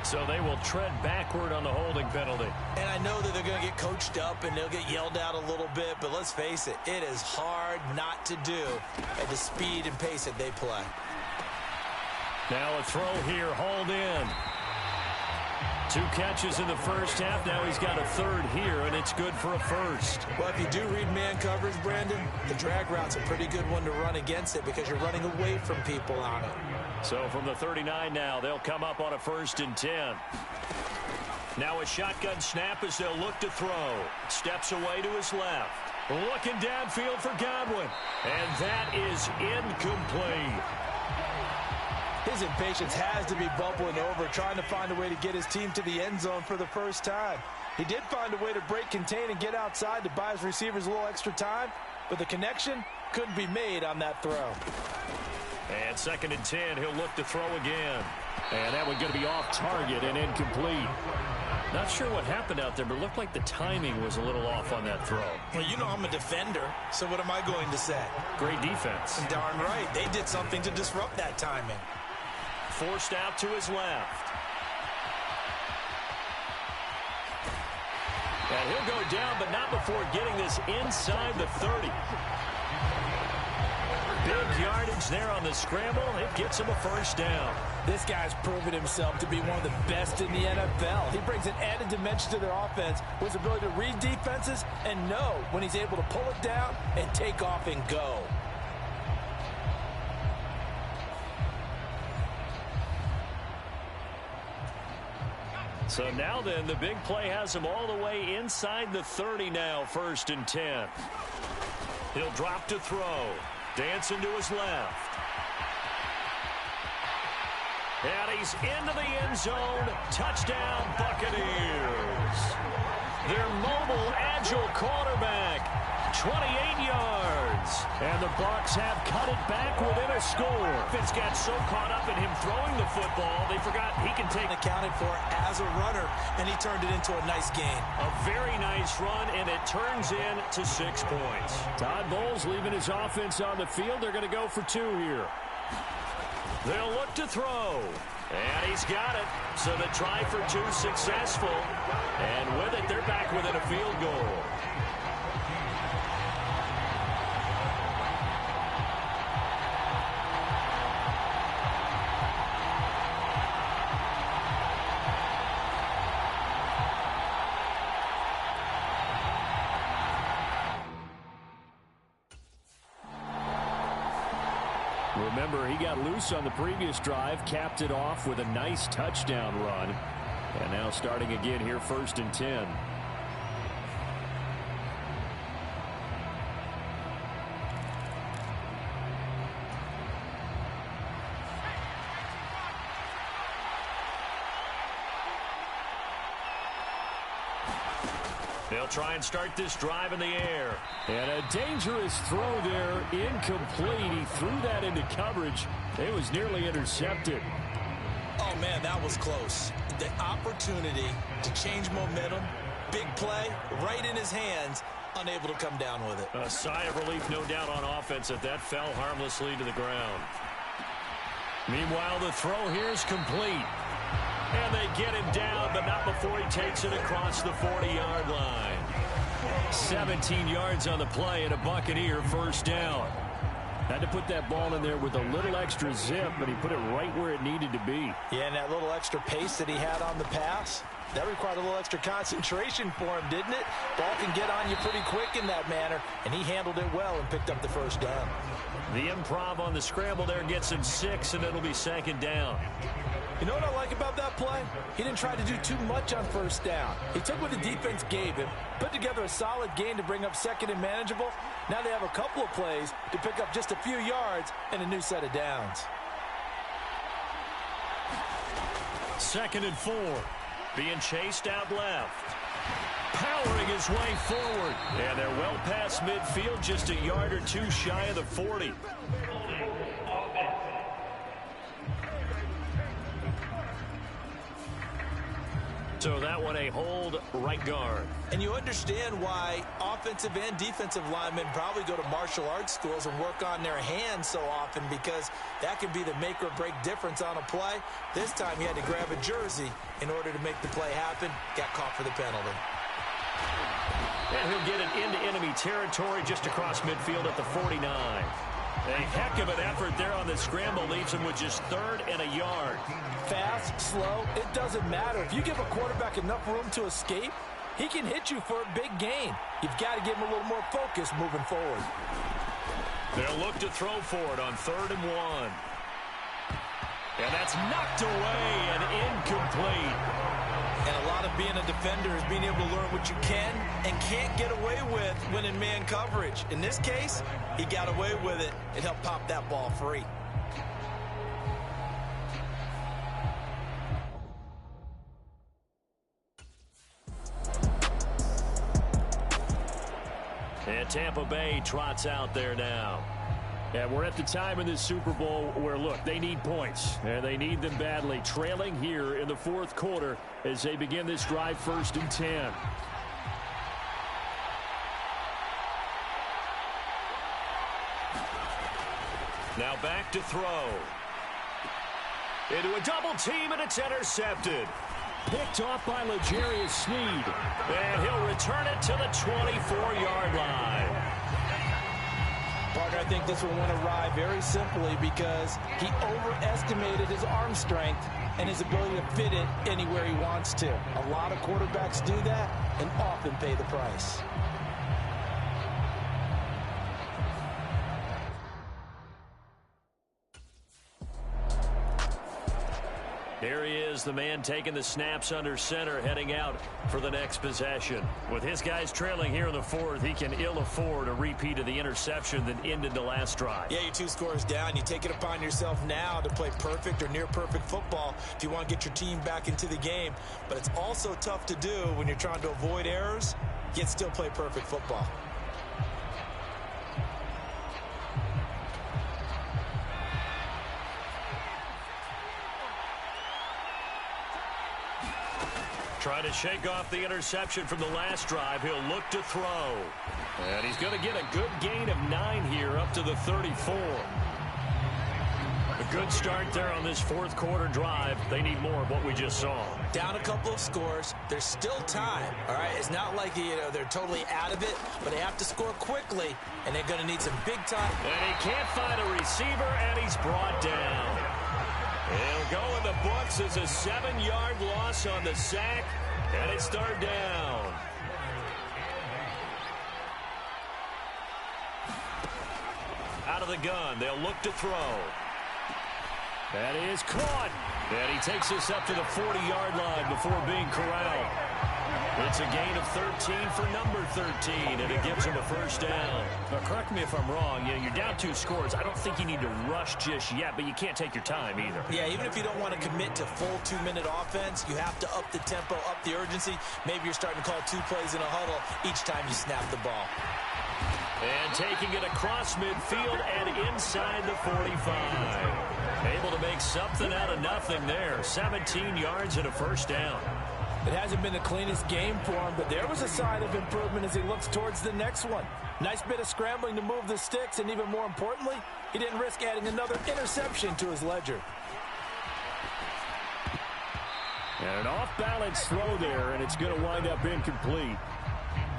So they will tread backward on the holding penalty. And I know that they're going to get coached up and they'll get yelled out a little bit, but let's face it, it is hard not to do at the speed and pace that they play. Now a throw here, hauled in. 2 catches in the first half. Now he's got a 3rd here, and it's good for a 1st. Well, if you do read man coverage, Brandon, the drag route's a pretty good one to run against it because you're running away from people on it. So from the 39 now, they'll come up on a 1st and 10. Now a shotgun snap as they'll look to throw. Steps away to his left. Looking downfield for Godwin. And that is incomplete. His impatience has to be bubbling over, trying to find a way to get his team to the end zone for the first time. He did find a way to break contain and get outside to buy his receivers a little extra time, but the connection couldn't be made on that throw. And 2nd and 10, he'll look to throw again. And that one's going to be off target and incomplete. Not sure what happened out there, but it looked like the timing was a little off on that throw. Well, you know I'm a defender, so what am I going to say? Great defense. Darn right. They did something to disrupt that timing. Forced out to his left. And he'll go down, but not before getting this inside the 30. Big yardage there on the scramble. It gets him a 1st down. This guy's proven himself to be one of the best in the NFL. He brings an added dimension to their offense with his ability to read defenses and know when he's able to pull it down and take off and go. So now then, the big play has him all the way inside the 30 now, 1st and 10. He'll drop to throw. Dancing to his left. And he's into the end zone. Touchdown, Buccaneers. Their mobile, agile quarterback 28 yards. And the Bucs have cut it back within a score. Vince got so caught up in him throwing the football, they forgot he can take accounted for as a runner, and he turned it into a nice gain. A very nice run, and it turns into 6 points. Todd Bowles leaving his offense on the field. They're going to go for 2 here. They'll look to throw. And he's got it. So the try for 2 successful. And with it, they're back within a field goal. Remember, he got loose on the previous drive, capped it off with a nice touchdown run. And now starting again here, 1st and 10. They'll try and start this drive in the air. And a dangerous throw there, incomplete. He threw that into coverage. It was nearly intercepted. Oh, man, that was close. The opportunity to change momentum, big play, right in his hands, unable to come down with it. A sigh of relief, no doubt, on offense that fell harmlessly to the ground. Meanwhile, the throw here is complete. And they get him down, but not before he takes it across the 40-yard line. 17 yards on the play and a Buccaneer first down. Had to put that ball in there with a little extra zip, but he put it right where it needed to be. Yeah, and that little extra pace that he had on the pass, that required a little extra concentration for him, didn't it? Ball can get on you pretty quick in that manner, and he handled it well and picked up the first down. The improv on the scramble there gets him 6, and it'll be 2nd down. You know what I like about that play? He didn't try to do too much on first down. He took what the defense gave him, put together a solid gain to bring up 2nd and manageable. Now they have a couple of plays to pick up just a few yards and a new set of downs. 2nd and 4. Being chased out left. Powering his way forward. And they're well past midfield, just a yard or 2 shy of the 40. So that one a hold right guard. And you understand why offensive and defensive linemen probably go to martial arts schools and work on their hands so often, because that can be the make or break difference on a play. This time he had to grab a jersey in order to make the play happen. Got caught for the penalty. And he'll get it into enemy territory just across midfield at the 49. A heck of an effort there on the scramble leaves him with just 3rd and a yard. Fast, slow, it doesn't matter. If you give a quarterback enough room to escape, he can hit you for a big gain. You've got to give him a little more focus moving forward. They'll look to throw for it on 3rd and 1. And that's knocked away and incomplete. And a lot of being a defender is being able to learn what you can and can't get away with when in man coverage. In this case, he got away with it and helped pop that ball free. And Tampa Bay trots out there now. And we're at the time in this Super Bowl where, look, they need points. And they need them badly. Trailing here in the 4th quarter as they begin this drive, 1st and 10. Now back to throw. Into a double team, and it's intercepted. Picked off by L'Jarius Sneed. And he'll return it to the 24-yard line. Parker, I think this one went awry very simply because he overestimated his arm strength and his ability to fit it anywhere he wants to. A lot of quarterbacks do that and often pay the price. Here he is, the man taking the snaps under center, heading out for the next possession. With his guys trailing here in the 4th, he can ill afford a repeat of the interception that ended the last drive. Yeah, you're 2 scores down. You take it upon yourself now to play perfect or near-perfect football if you want to get your team back into the game. But it's also tough to do when you're trying to avoid errors, yet still play perfect football. Trying to shake off the interception from the last drive. He'll look to throw. And he's going to get a good gain of 9 here up to the 34. A good start there on this fourth quarter drive. They need more of what we just saw. Down a couple of scores. There's still time. All right, it's not like they're totally out of it, but they have to score quickly, and they're going to need some big time. And he can't find a receiver, and he's brought down. He'll go in the books as a 7-yard loss on the sack, and it's third down. Out of the gun, they'll look to throw. That is caught. And he takes this up to the 40-yard line before being corralled. It's a gain of 13 for number 13, and it gives him a first down. Now, correct me if I'm wrong. You're down 2 scores. I don't think you need to rush just yet, but you can't take your time either. Yeah, even if you don't want to commit to full 2-minute offense, you have to up the tempo, up the urgency. Maybe you're starting to call 2 plays in a huddle each time you snap the ball. And taking it across midfield and inside the 45. Able to make something out of nothing there. 17 yards and a first down. It hasn't been the cleanest game for him, but there was a sign of improvement as he looks towards the next one. Nice bit of scrambling to move the sticks, and even more importantly, he didn't risk adding another interception to his ledger. And an off-balance throw there, and it's going to wind up incomplete.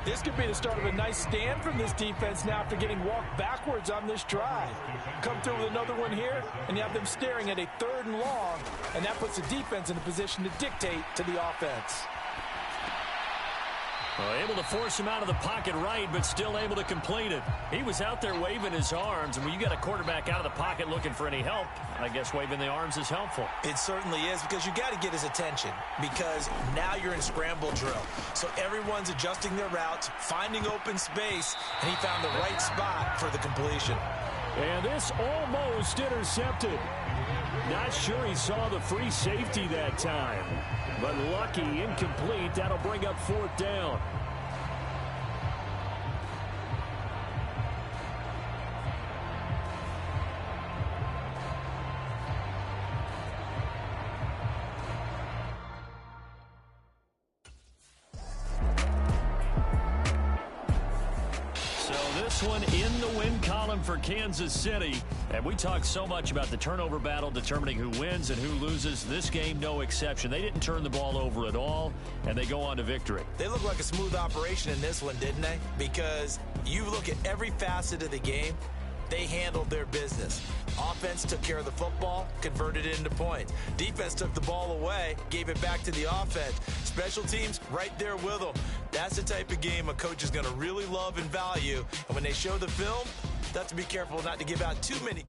This could be the start of a nice stand from this defense now after getting walked backwards on this drive. Come through with another one here, and you have them staring at a 3rd and long, and that puts the defense in a position to dictate to the offense. Well, able to force him out of the pocket right, but still able to complete it. He was out there waving his arms, and when you got a quarterback out of the pocket looking for any help, I guess waving the arms is helpful. It certainly is, because you got to get his attention, because now you're in scramble drill. So everyone's adjusting their routes, finding open space, and he found the right spot for the completion. And this almost intercepted. Not sure he saw the free safety that time. But lucky, incomplete. That'll bring up 4th down. This one in the win column for Kansas City. And we talked so much about the turnover battle determining who wins and who loses. This game, no exception. They didn't turn the ball over at all, and they go on to victory. They look like a smooth operation in this one, didn't they? Because you look at every facet of the game, they handled their business. Offense took care of the football, converted it into points. Defense took the ball away, gave it back to the offense. Special teams, right there with them. That's the type of game a coach is going to really love and value. And when they show the film, they have to be careful not to give out too many.